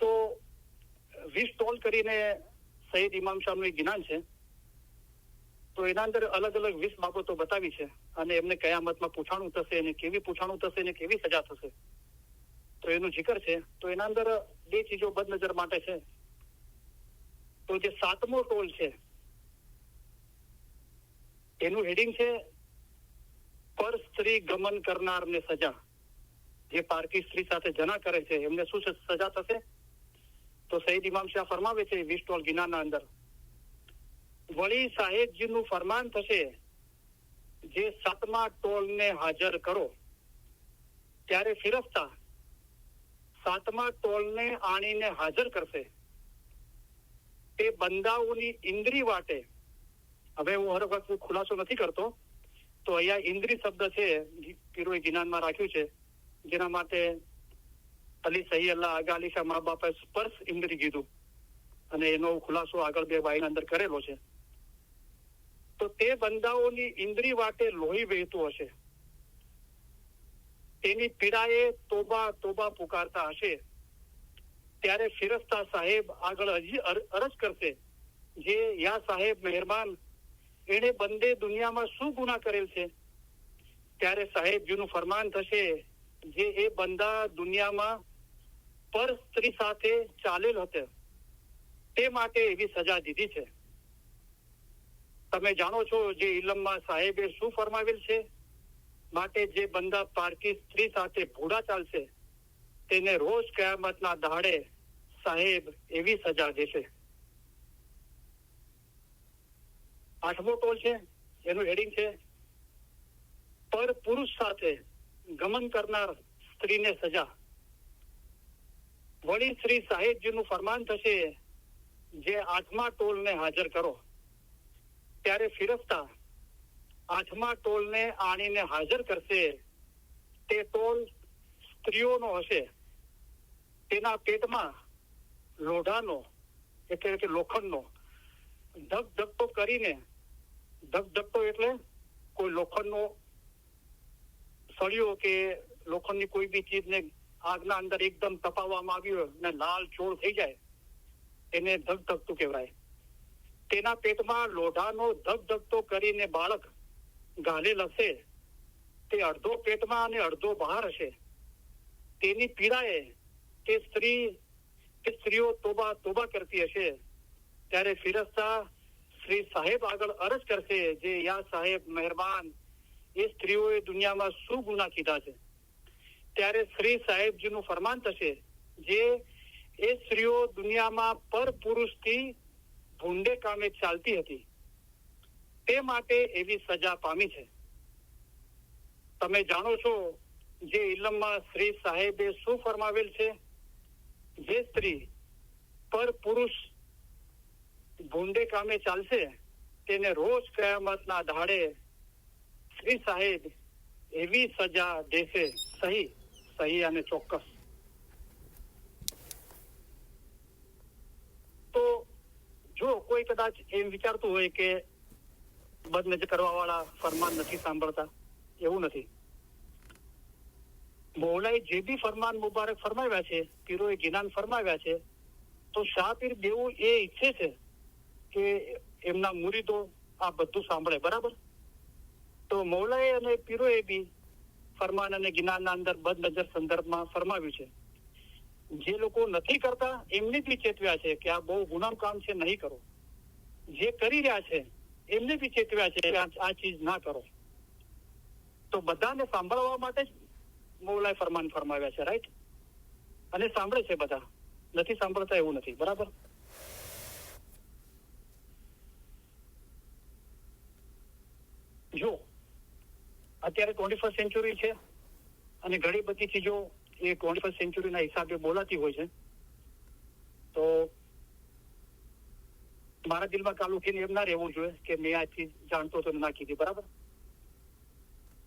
તો 20 ટોલ કરીને સૈયદ ઇમામ શાહનું એક જ્ઞાન છે. તો એના અંદર અલગ અલગ 20 બાબતો બતાવી છે અને એમને કયામતમાં પૂછાણું થશે અને કેવી પૂછાણું થશે અને કેવી સજા થશે, તો એનું જિકર છે. તો એના અંદર 2 ચીજો બદનજર માટે છે. તો જે 7મો ટોલ છે એનું હેડિંગ છે પર સ્ત્રી ગમન કરનારને સજા. જે પારકી સ્ત્રી સાથે જના કરે છે એમને શું સજા થશે? તો સૈયદ ઇમામ શાહ ફરમાવે છે 20 ટોલ ગિનાના અંદર, વળી સાહેબજીનું ફરમાન થશે, જે 7મા ટોલને હાજર કરો ત્યારે ફિરસ્તા 7મા ટોલને આણીને હાજર કરશે. તે બંદાઓની ઇન્દ્રી વાટે, હવે હું હર વખત ખુલાસો નથી કરતો, તો અહીંયા ઇન્દ્રી શબ્દ છે પીરોએ જ્ઞાનમાં રાખ્યું છે, જેના માટે અલી સહી અલ્લાહ આગા અલી શાહ મા બાપે સ્પર્શ ઇન્દ્રી કીધું અને એનો ખુલાસો આગળ 2 વાયના અંદર કરેલો છે. તો તે બંદાઓની ઇન્દ્રી વાટે લોહી વહેતું હશે, તેની પીડાએ તોબા તોબા પુકારતા હશે. ત્યારે ફિરસ્તા સાહેબ આગળ અરજ કરશે, જે યા સાહેબ મહેરબાન, એને બંદે દુનિયામાં શું ગુનાહ કરેલ છે? ત્યારે સાહેબજીનું ફરમાન થશે, જે એ બંદા દુનિયામાં પર સ્ત્રી સાથે ચાલેલ હતો તે માટે એવી સજા દીધી છે. તમે જાણો છો જે ઇલમમાં સાહેબે શું ફરમાવેલ છે? માટે જે બંદા પારકી સ્ત્રી સાથે ભૂડા ચાલશે તેને રોજ કયામતના દહાડે સાહેબ એવી સજા દેશે. 8મો ટોલ છે, એનું હેડિંગ છે પર પુરુષ સાથે ગમન કરનાર સ્ત્રીને સજા. વળી શ્રી સાહેબજીનું ફરમાન થશે, જે 8મા ટોલને હાજર કરો ત્યારે ફિરસ્તા 8મા ટોલને આણીને હાજર કરશે. તે ટોલ સ્ત્રીઓનો હશે, તેના પેટમાં લોઢાનો, એટલે કે લોખંડનો ધગધગતો કરીને, ધગધગતો એટલે કોઈ લોખંડનો સળિયો કે લોખંડની કોઈ બી ચીજને આગના અંદર એકદમ તપાવવામાં આવ્યું ને લાલ ચોળ થઈ જાય, એને ધગધગતું કહેવાય. તેના પેટમાં લોઢાનો ધગધગતો કરીને બાળક ગાલેલ હશે, તે અડધો પેટમાં અને અડધો બહાર હશે. તેની પીડાએ તે સ્ત્રીઓ તોબા તોબા કરતી હશે. ત્યારે ફિરસ્તા શ્રી સાહેબ આગળ અરજ કરશે, જે યા સાહેબ મહેરબાન, એ સ્ત્રીઓએ દુનિયામાં શું ગુનાહ કીધા છે? ત્યારે શ્રી સાહેબજીનું ફરમાન થશે, જે એ સ્ત્રીઓ દુનિયામાં પર પુરુષથી ભૂંડે કામે ચાલતી હતી, તે માટે એવી સજા પામી છે. તમે જાણો છો જે ઇલમમાં શ્રી સાહેબે શું ફરમાવેલ છે? જે સ્ત્રી પર પુરુષ ભૂંડે કામે ચાલશે તેને રોજ કયામતના દાડે શ્રી સાહેબ એવી સજા દેશે. સહી સહી અને ચોક્કસ. તો જો કોઈ કદાચ એમ વિચારતું હોય કે બદનજર કરવા વાળા ફરમાન નથી સાંભળતા, એવું નથી. મૌલાએ જે બી ફરમાન મુબારક ફરમાવ્યા છે, પીરોએ ગિનાન ફરમાવ્યા છે, તો શાહ પીર દેવું એ ઈચ્છે છે કે એમના મુરીદો આ બધું સાંભળે. બરાબર? તો મૌલાએ અને પીરોએ બી ફરમાન અને ગિનાનના અંદર બદનજર સંદર્ભમાં ફરમાવ્યું છે. જે લોકો નથી કરતા એમને બી ચેતવ્યા છે કે આ બહુ ગુનાનું કામ છે, નહીં કરો. જે કરી રહ્યા છે એમને બી ચેતવ્યા છે કે આ ચીજ ના કરો. તો બધાને સાંભળવા માટે જ મૌલાએ ફરમાન ફરમાવ્યા છે. રાઈટ? અને સાંભળે છે બધા, નથી સાંભળતા એવું નથી. બરાબર? જો અત્યારે 21st સેન્ચુરી છે અને ઘણી બધી ચીજો એ 21st સેન્ચુરીના હિસાબે બોલાતી હોય છે. તો મારા દિલમાં કાલ ઉઠીને એમ ના રહેવું જોઈએ કે મેં આ ચીજ જાણતો તો ના કીધી. બરાબર?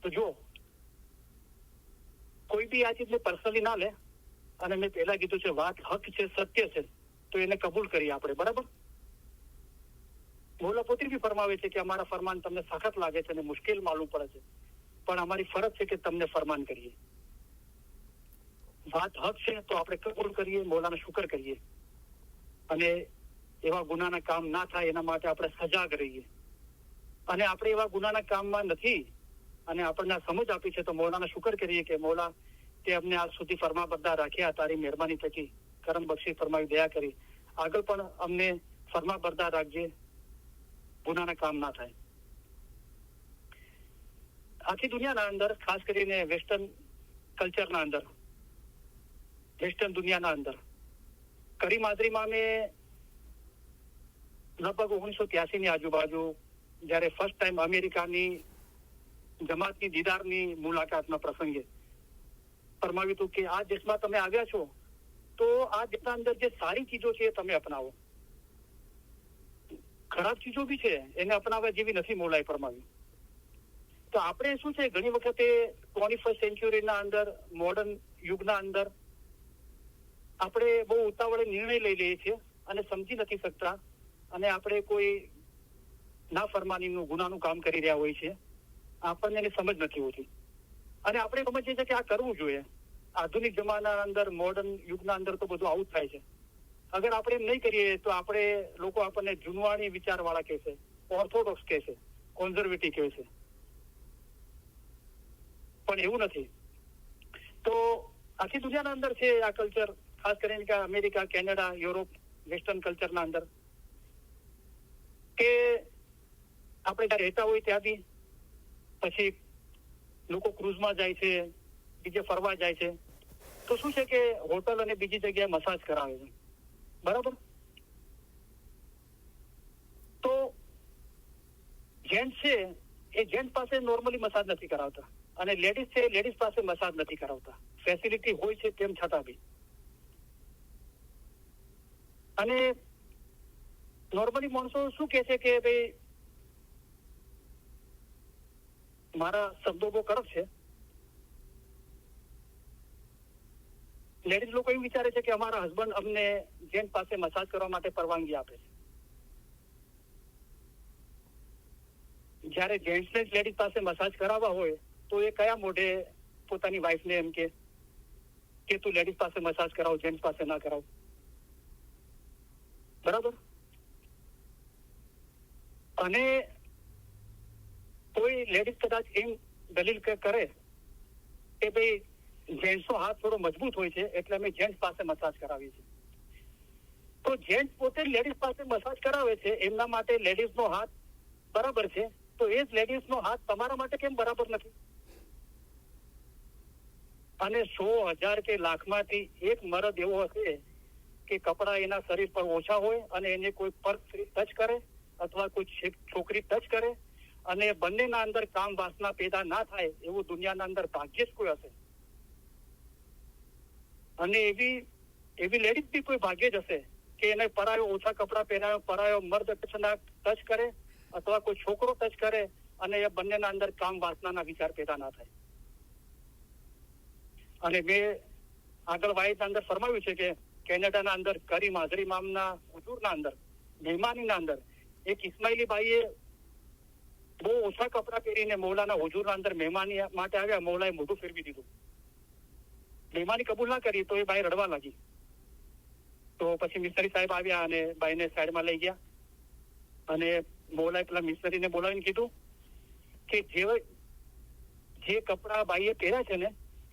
તો જો કોઈ બી આ ચીજને પર્સનલી ના લે, અને મેં પહેલા કીધું છે વાત હક છે, સત્ય છે, તો એને કબૂલ કરીએ આપણે. બરાબર? મૌલા પોતે બી ફરમાવે છે કે અમારા ફરમાન તમને સખત લાગે છે અને મુશ્કેલ માલુમ પડે છે, પણ અમારી ફરજ છે કે તમને ફરમાન કરીએ. વાત હક છે તો આપણે કબૂલ કરીએ, મૌલાનો શુકર કરીએ, અને એવા ગુનાના કામ ના થાય એના માટે આપણે સજાગ રહીએ. અને આપણે એવા ગુનાના કામમાં નથી અને આપણને સમજ આપી છે તો મૌલાના શુકર કરીએ કે મૌલા તે અમને આજ સુધી ફરમાબરદાર રાખ્યા, તારી મહેરબાની થકી કરમ બક્ષી ફરમાવી, દયા કરી. આગળ પણ અમને ફરમાબરદાર રાખજે, ગુનાના કામ ના થાય. આખી દુનિયાના અંદર, ખાસ કરીને વેસ્ટર્ન કલ્ચરના અંદર, વેસ્ટર્ન દુનિયાના અંદર કરી માદરીમાં મેં લગભગ 1983 ની આજુબાજુ જયારે ફર્સ્ટ ટાઈમ અમેરિકાની જમાતની દીદારની મુલાકાતના પ્રસંગે ફરમાવ્યું હતું કે આ દેશમાં તમે આવ્યા છો તો આ દેશના અંદર જે સારી ચીજો છે એ તમે અપનાવો. ખરાબ ચીજો બી છે એને અપનાવવા જેવી નથી, મૌલાએ ફરમાવ્યું. તો આપણે શું છે ઘણી વખતે 21st સેન્ચુરીના અંદર, મોડર્ન યુગના અંદર આપણે બહુ ઉતાવળે નિર્ણય લઈ લઈએ છીએ અને સમજી નથી શકતા, અને આપણે કોઈ નાફરમાનીનું ગુનાનું કામ કરી રહ્યા હોય છે, આપણને એની સમજ નથી હોતી, અને આપણે સમજીએ છીએ કે આ કરવું જોઈએ. આધુનિક જમાનાના અંદર, મોડર્ન યુગના અંદર તો બધું આવું જ થાય છે. અગર આપણે એમ નહીં કરીએ તો આપણે લોકો આપણને જૂનવાણી વિચારવાળા કહેશે, ઓર્થોડોક્સ કહેશે, કોન્ઝર્વેટિવ કહેશે, પણ એવું નથી. તો આખી દુનિયાના અંદર છે આ કલ્ચર, ખાસ કરીને કે અમેરિકા, કેનેડા, યુરોપ, વેસ્ટર્ન કલ્ચરના અંદર, કે આપણે ત્યાં રહેતા હોય ત્યાંથી પછી લોકો ક્રુઝમાં જાય છે, બીજે ફરવા જાય છે, તો શું છે કે હોટલ અને બીજી જગ્યાએ મસાજ કરાવે છે. બરાબર? તો જેન્ટ્સ છે એ જેન્ટ્સ પાસે નોર્મલી મસાજ નથી કરાવતા, અને લેડીઝ છે લેડીઝ પાસે મસાજ નથી કરાવતા, ફેસિલિટી હોય છે તેમ છતાં બી. અને નોર્મલી માણસો શું કહે છે કે ભાઈ મારા શબ્દો બહુ કડક છે, લેડીઝ લોકો એવું વિચારે છે કે અમારા હસબન્ડ અમને જેન્ટ્સ પાસે મસાજ કરવા માટે પરવાનગી આપે છે. જયારે જેન્ટ્સને જ લેડીઝ પાસે મસાજ કરાવવા હોય તો એ કયા મોઢે પોતાની વાઈફને એમ કે તું લેડીઝ પાસે મસાજ કરાવ, જેન્ટ્સ પાસે ના કરાવ? બરાબર? અને કોઈ લેડીઝ કદાચ એમ દલીલ કરે કે ભાઈ જેન્ટ્સનો હાથ થોડો મજબૂત હોય છે એટલે અમે જેન્ટ્સ પાસે મસાજ કરાવીએ છીએ, તો જેન્ટ્સ પોતે લેડીઝ પાસે મસાજ કરાવે છે, એમના માટે લેડીઝનો હાથ બરાબર છે, તો એ જ લેડીઝનો હાથ તમારા માટે કેમ બરાબર નથી? અને 100,000 કે લાખમાંથી એક મર્દ એવો હશે કે કપડા એના શરીર પર ઓછા હોય અને એને કોઈ પર ટચ કરે અથવા કોઈ છોકરી ટચ કરે અને બંનેના અંદર કામ વાસના પેદા ના થાય એવું દુનિયાના અંદર ભાગ્યે જ કોઈ હશે. અને એવી લેડીઝ બી કોઈ ભાગ્યે જ હશે કે એને પરાયો ઓછા કપડા પહેરાયો પરાયો મર્દ ટચ કરે અથવા કોઈ છોકરો ટચ કરે અને એ બંનેના અંદર કામ વાસનાના વિચાર પેદા ના થાય. અને મેં આગળ વાયદના અંદર ફરમાવ્યું છે કે કેનેડાના અંદર કરીમ હાજરી મામના હુજુરના અંદર મહેમાનીના અંદર એક ઇસ્માઇલી બાઈએ બહુ ઓછા કપડા પહેરીને મૌલાના હુજુરના અંદર મહેમાની માટે આવ્યા. મૌલાએ મોઢું ફેરવી દીધું. મહેમાની કબૂલ ના કરી તો એ બાઈ રડવા લાગી. તો પછી મિસ્ત્રી સાહેબ આવ્યા અને બાઈને સાઈડમાં લઈ ગયા અને મૌલાએ પેલા મિસ્ત્રીને બોલાવીને કીધું કે જે કપડા બાઈએ પહેર્યા છે ને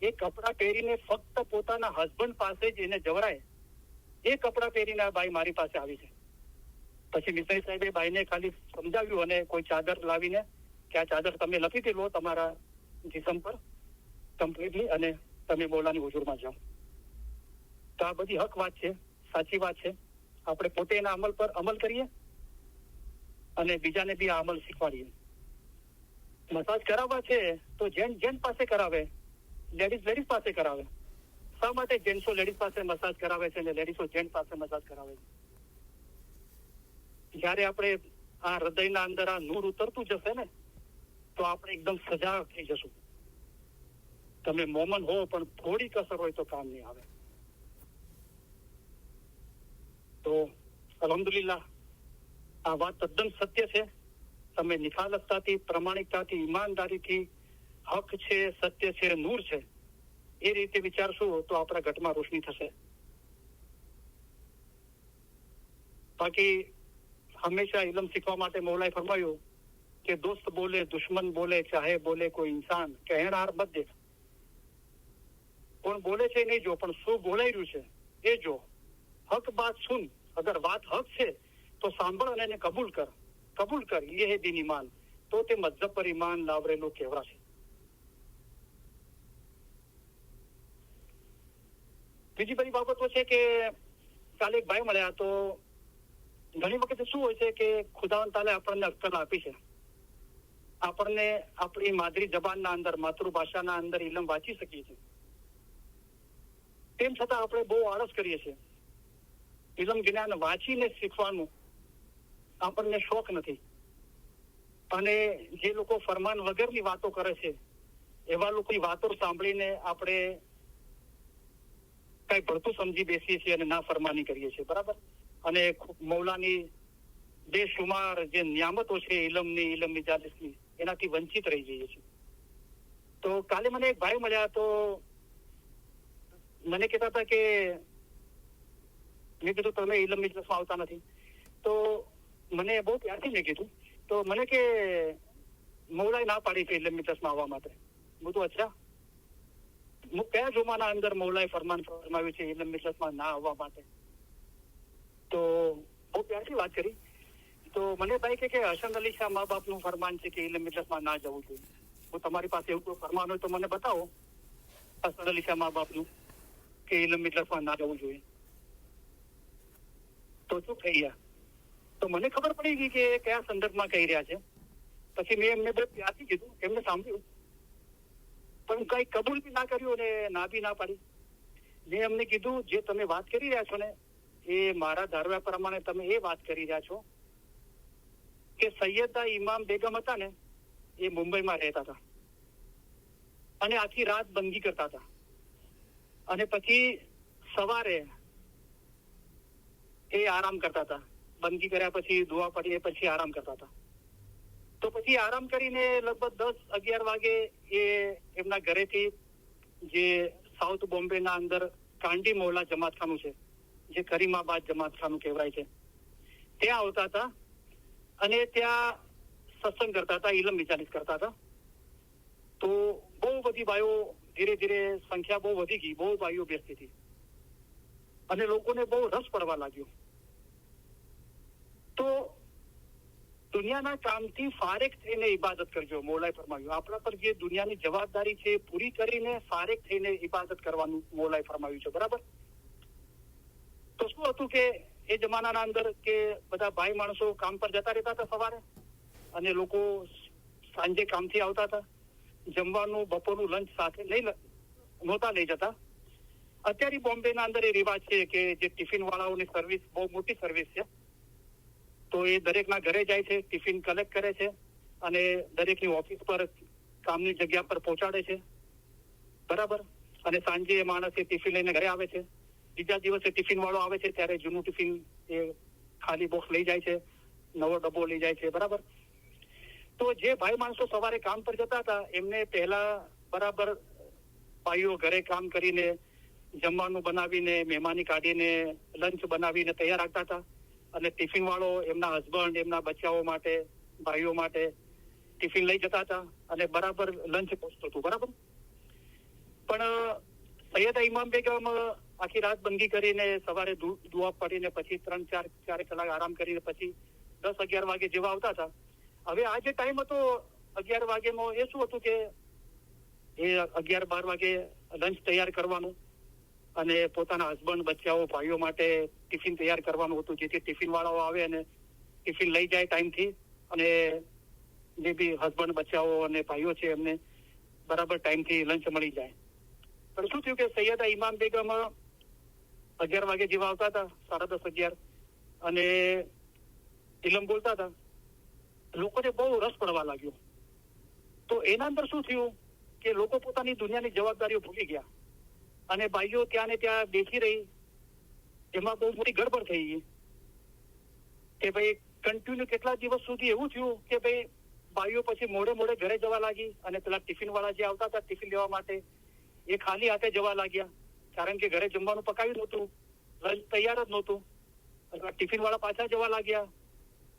એ કપડા પહેરીને ફક્ત પોતાના હસબન્ડ પાસે જ એને જવરાય એ કપડા પહેરીને આ બાઈ મારી પાસે આવી છે. પછી મિસ્ત્રી સાહેબે બાઈને ખાલી સમજાવ્યું અને કોઈ ચાદર લાવીને કે આ ચાદર તમે લપીટી લો તમારા જીસમ પર કમ્પ્લીટલી અને તમે મૌલાની હુજુરમાં જાઓ. તો આ બધી હક વાત છે, સાચી વાત છે. આપણે પોતે એના અમલ પર અમલ કરીએ અને બીજાને બી આ અમલ શીખવાડીએ. મસાજ કરાવવા છે તો જેન્ટ પાસે કરાવે, લેડીઝ પાસે કરાવે. શા માટે જેન્ટ્સો લેડીઝ પાસે મસાજ કરાવે છે અને લેડીઝો જેન્ટ પાસે મસાજ કરાવે છે? જયારે આપણે આ હૃદયના અંદર આ નૂર ઉતરતું જશે ને તો આપણે એકદમ સજાગ થઈ જશું. તમે મોમન હો પણ થોડી કસર હોય તો કામ નહીં આવે. તો અલ્હમ્દુલિલ્લાહ આ વાત તદ્દન સત્ય છે. તમે નિખાલસતાથી, પ્રમાણિકતાથી, ઈમાનદારીથી હક છે, સત્ય છે, નૂર છે એ રીતે વિચારશું તો આપણા ઘટમાં રોશની થશે. બાકી હંમેશા ઇલમ શીખવા માટે મૌલાએ ફરમાયું કે દોસ્ત બોલે, દુશ્મન બોલે, ચાહે બોલે કોઈ ઇન્સાન, કહેનાર મત દેખ. કોણ બોલે છે નહીં જો, પણ શું બોલાઈ રહ્યું છે એ જો. હક બાત સુન, અગર વાત હક છે તો સાંભળ અને એને કબૂલ કર. કબૂલ કર, ये है दिन ईमान. તો તે મજહબ પર ઈમાન લાવરેલું કહેવાશે. બીજી બધી બાબતો છે કે કાલે એક ભાઈ મળ્યા તો ઘણી વખત શું હોય છે કે ખુદાવંદ તાલે આપણને અક્કલ આપી છે, આપણને આપણી માદરી જબાનના અંદર, માતૃભાષાના અંદર ઇલમ વાંચી શકીએ છીએ. તેમ છતાં આપણે બહુ આળસ કરીએ છીએ. ઇલમ જ્ઞાન વાંચીને શીખવાનું આપણને શોખ નથી. અને જે લોકો ફરમાન વગરની વાતો કરે છે એવા લોકોની વાતો સાંભળીને આપણે કઈ ભળતું સમજી બેસીએ છીએ અને ના ફરમાની કરીએ છીએ. બરાબર. અને મૌલાની બેશુમાર જે નિયામતો છે ઇલમની, ઇલમની જાલિસની, એનાથી વંચિત રહી જઈએ છીએ. તો કાલે મને એક ભાઈ મળ્યા તો મને કહેતા હતા કે મેં કીધું તમે ઇલમ મજલિસમાં આવતા નથી. તો મને બહુ પ્યારથી મેં કીધું તો મને કે મૌલાએ ના પાડી છે ઇલમ મજલિસમાં આવવા માટે. બધું અચ્છા, કયા જુમાના અંદર મૌલાએ ફરમાવ્યું છે ઇલમ મજલિસમાં ના આવવા માટે? તો બહુ પ્યારથી વાત કરી. તો મને ભાઈ કે હસન અલી શાહ મા બાપનું ફરમાન છે કે ઇલમ મજલિસમાં ના જવું જોઈએ. હું તમારી પાસે એવું કોઈ ફરમાન હોય તો મને બતાવો હસન અલી શાહ મા બાપનું કે ઇલમ મજલિસમાં ના જવું જોઈએ. તો શું થઈ ગયા? તો મને ખબર પડી ગઈ કે કયા સંદર્ભમાં કહી રહ્યા છે. પછી મેં એમને બહુ પ્યારથી કીધું, એમને સાંભળ્યું પણ કઈ કબૂલ બી ના કર્યું અને ના બી ના પાડી. મેં એમને કીધું જે તમે વાત કરી રહ્યા છો ને એ મારા ધારવા પ્રમાણે તમે એ વાત કરી રહ્યા છો કે સૈયદા ઇમામ બેગમ હતા ને એ મુંબઈમાં રહેતા હતા અને આખી રાત બંદગી કરતા હતા અને પછી સવારે એ આરામ કરતા હતા. બંદગી કર્યા પછી દુઆ પડીને પછી આરામ કરતા હતા. તો પછી આરામ કરીને લગભગ 10-11 વાગે એ એમના ઘરેથી જે સાઉથ બોમ્બેના અંદર કાંડી મૌલા જમાતખાનું છે, જે કરીમાબાદ જમાતખાનું કહેવાય છે, ત્યાં આવતા હતા અને ત્યાં સત્સંગ કરતા હતા, ઇલમ વિચારિત કરતા હતા. તો બહુ બધી બાઈઓ ધીરે ધીરે સંખ્યા બહુ વધી ગઈ, બહુ બાઈઓ બેસતી હતી અને લોકોને બહુ રસ પડવા લાગ્યો. તો દુનિયાના કામથી ફારેક થઈને ઇબાદત કરજો. મૌલાએ ફરમાવ્યું આપણા પર જે દુનિયાની જવાબદારી છે પૂરી કરીને ફારેક થઈને ઇબાદત કરવાનું મૌલાએ ફરમાવ્યું છે. બરાબર. તો શું હતું કે એ જમાનાના અંદર કે બધા ભાઈ માણસો કામ પર જતા રહેતા હતા સવારે, અને લોકો સાંજે કામથી આવતા હતા, જમવાનું બપોરનું લંચ સાથે નહોતા લઈ જતા. અત્યારે બોમ્બેના અંદર એ રિવાજ છે કે જે ટિફિન વાળાઓની સર્વિસ બહુ મોટી સર્વિસ છે. તો એ દરેકના ઘરે જાય છે, ટિફિન કલેક્ટ કરે છે અને દરેકની ઓફિસ પર કામની જગ્યા પર પહોંચાડે છે, બરાબર. અને સાંજે એ માણસ એ ટિફિન લઈને ઘરે આવે છે. બીજા દિવસે ટિફિન વાળો આવે છે ત્યારે જૂનું ટિફિન એ ખાલી બોક્સ લઈ જાય છે, નવો ડબ્બો લઈ જાય છે, બરાબર. તો જે ભાઈ માણસો સવારે કામ પર જતા હતા એમને પહેલા બરાબર ભાઈઓ ઘરે કામ કરીને જમવાનું બનાવીને, મહેમાની કાઢીને, લંચ બનાવીને તૈયાર રાખતા હતા, અને ટિફિન વાળો એમના હસબન્ડ, એમના બચ્ચાઓ માટે, ભાઈઓ માટે ટિફિન લઈ જતા હતા અને બરાબર લંચ પહોંચતું હતું, બરાબર. પણ સૈયદા ઇમામ બેગમ આખી રાત બંદી કરીને સવારે દુઆ પડીને પછી 3-4 કલાક આરામ કરીને પછી 10-11 વાગે જેવા આવતા હતા. હવે આ જે ટાઈમ હતો 11 વાગેનો, એ શું હતું કે એ 11-12 વાગે લંચ તૈયાર કરવાનું અને પોતાના હસબન્ડ, બચ્ચાઓ, ભાઈઓ માટે ટિફિન તૈયાર કરવાનું હતું, જેથી ટિફિન વાળાઓ આવે અને ટિફિન લઈ જાય ટાઈમથી, અને જે બી હસબન્ડ, બચ્ચાઓ અને ભાઈઓ છે એમને બરાબર ટાઈમથી લંચ મળી જાય. પણ શું થયું કે સૈયદા ઇમામ બેગમ 11 વાગે જેવા આવતા હતા, 10:30-11, અને ઇલમ બોલતા હતા. લોકોને બહુ રસ પડવા લાગ્યો. તો એના અંદર શું થયું કે લોકો પોતાની દુનિયાની જવાબદારીઓ ભૂલી ગયા અને ભાઈઓ ત્યાં ને ત્યાં બેસી રહી. એમાં બહુ મોટી ગડબડ થઈ ગઈ કે ભાઈ કન્ટિન્યુ કેટલા દિવસ સુધી એવું થયું કે ભાઈ ભાઈઓ પછી મોડે ઘરે જવા લાગી, અને પેલા ટિફિન વાળા જે આવતા હતા ટિફિન લેવા માટે એ ખાલી હાથે જવા લાગ્યા, કારણ કે ઘરે જમવાનું પકાવ્યું નહોતું, લંચ તૈયાર જ નહોતું. ટિફિન વાળા પાછા જવા લાગ્યા,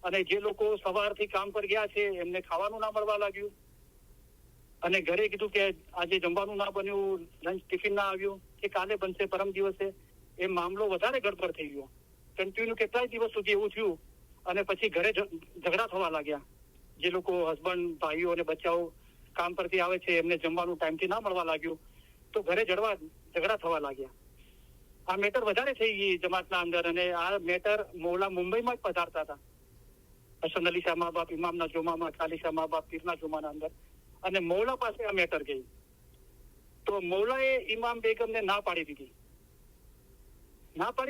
અને જે લોકો સવારથી કામ પર ગયા છે એમને ખાવાનું ના મળવા લાગ્યું, અને ઘરે કીધું કે આજે જમવાનું ના બન્યું, લંચ ટિફિન ના આવ્યું, કે કાલે બનશે, પરમ દિવસે. એ મામલો વધારે ગડબડ થઈ ગયો. કન્ટિન્યુ કેટલાય દિવસ સુધી એવું થયું, અને પછી ઘરે ઝઘડા થવા લાગ્યા. જે લોકો હસબન્ડ, ભાઈઓ અને બચ્ચાઓ કામ પરથી આવે છે એમને જમવાનું ટાઈમથી ના મળવા લાગ્યું, તો ઘરે ઝઘડા થવા લાગ્યા. આ મેટર વધારે થઈ ગઈ જમાતના અંદર, અને આ મેટર મૌલા મુંબઈમાં જ પધારતા હતા, હસન અલી શાહ મા બાપ ઇમામના જોમામાં, ખાલી શાહ મા બાપ પીરના જોમાના અંદર, અને મૌલા પાસે આ મેટર ગઈ. તો મૌલાએ ઇમામ બેગમને ના પાડી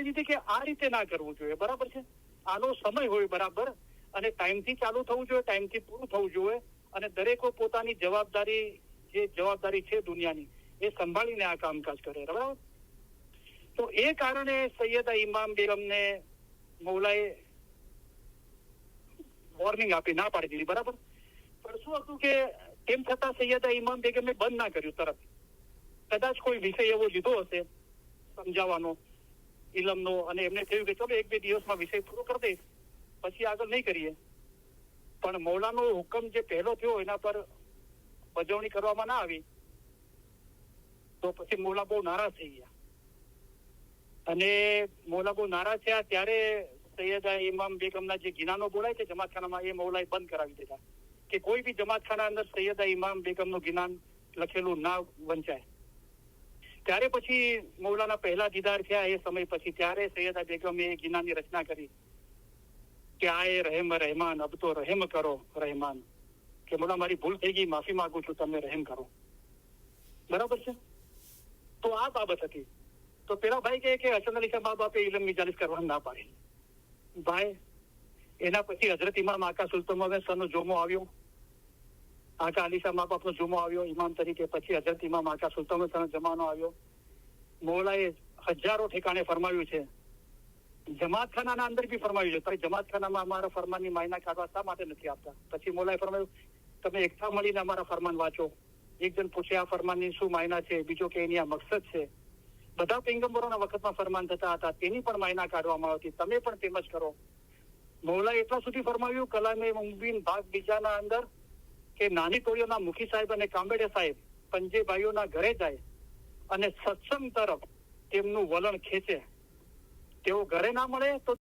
દીધી કે આ રીતે ના કરવું જોઈએ, બરાબર છે. આનો સમય હોય બરાબર, અને ટાઈમથી ચાલુ થવું જોઈએ, ટાઈમથી પૂરું થવું જોઈએ, અને દરેકો પોતાની જવાબદારી છે દુનિયાની એ સંભાળીને આ કામકાજ કરે, બરાબર. તો એ કારણે સૈયદા ઇમામ બેગમને મૌલાએ વોર્નિંગ આપી, ના પાડી દીધી, બરાબર. પણ શું હતું કે તેમ છતાં સૈયદા ઇમામ બેગમે બંધ ના કર્યું તરત. કદાચ કોઈ વિષય એવો લીધો હશે સમજાવવાનો ઇલમનો, અને એમને થયું કે ચલો 1-2 દિવસમાં વિષય પૂરો કરી દઈશ, પછી આગળ નહીં કરીએ. પણ મૌલાનો હુકમ જે પહેલો થયો એના પર બજવણી કરવામાં ના આવી, તો પછી મૌલા બહુ નારાજ થઈ ગયા. અને મૌલા બહુ નારાજ થયા ત્યારે સૈયદા ઇમામ બેગમના જે ગિનાનો બોલાય છે જમાતખાનામાં, એ મૌલાએ બંધ કરાવી દીધા કે કોઈ બી જમાતખાના અંદર સૈયદા ઇમામ બેગમનું ગિનાન લખેલું ના વંચાય. ત્યારે પછી મૌલાના પહેલા દીદાર થયા એ સમય પછી, ત્યારે સૈયદા બેગમે એ ગિનાની રચના કરી કે આએ રહેમ રહેમાન, અબ તો રહેમ કરો રહેમાન, કે મૌલા મારી ભૂલ થઈ ગઈ, માફી માંગુ છું, તમે રહેમ કરો, બરાબર છે. તો આ બાબત હતી. તો પેલા ભાઈ કહે કે હસન અલી શાહ મા બાપે ઇલમ મિજાલિસ કરવાનું ના પાડી. ભાઈ એના પછી હઝરત ઇમામ આકા સુલ્તાન નો જોમો આવ્યો, આકા અલી શાહ મા બાપનો જોમો આવ્યો ઇમામ તરીકે. પછી હઝરત ઇમામ આકા સુલ્તાન જમાનો આવ્યો. મૌલાએ હજારો ઠેકાણે ફરમાવ્યું છે, જમાતખાનાના અંદર બી ફરમાવ્યું છે, પણ જમાતખાનામાં અમારા ફરમાનની માયના કાઢવા શા માટે નથી આપતા. પછી મૌલાએ ફરમાવ્યું તમે એકઠા મળીને અમારા ફરમાન વાંચો. એક જણ પૂછે આ ફરમાનની શું માયના છે, બીજો કે એની આ મકસદ છે. બધા પૈગંબરોના વખતમાં ફરમાન થતા હતા, તેની પણ માયના કાઢવામાં આવતી, તમે પણ તેમ જ કરો. મૌલાએ એટલા સુધી ફરમાવ્યું કલામે મુબીન ભાગ બીજાના અંદર કે નાની ટોળીઓના મુખી સાહેબ અને કાંબેડે સાહેબ પંજે ભાઈઓના ઘરે જાય અને સત્સંગ તરફ તેમનું વલણ ખેંચે. તેઓ ઘરે ના મળે તો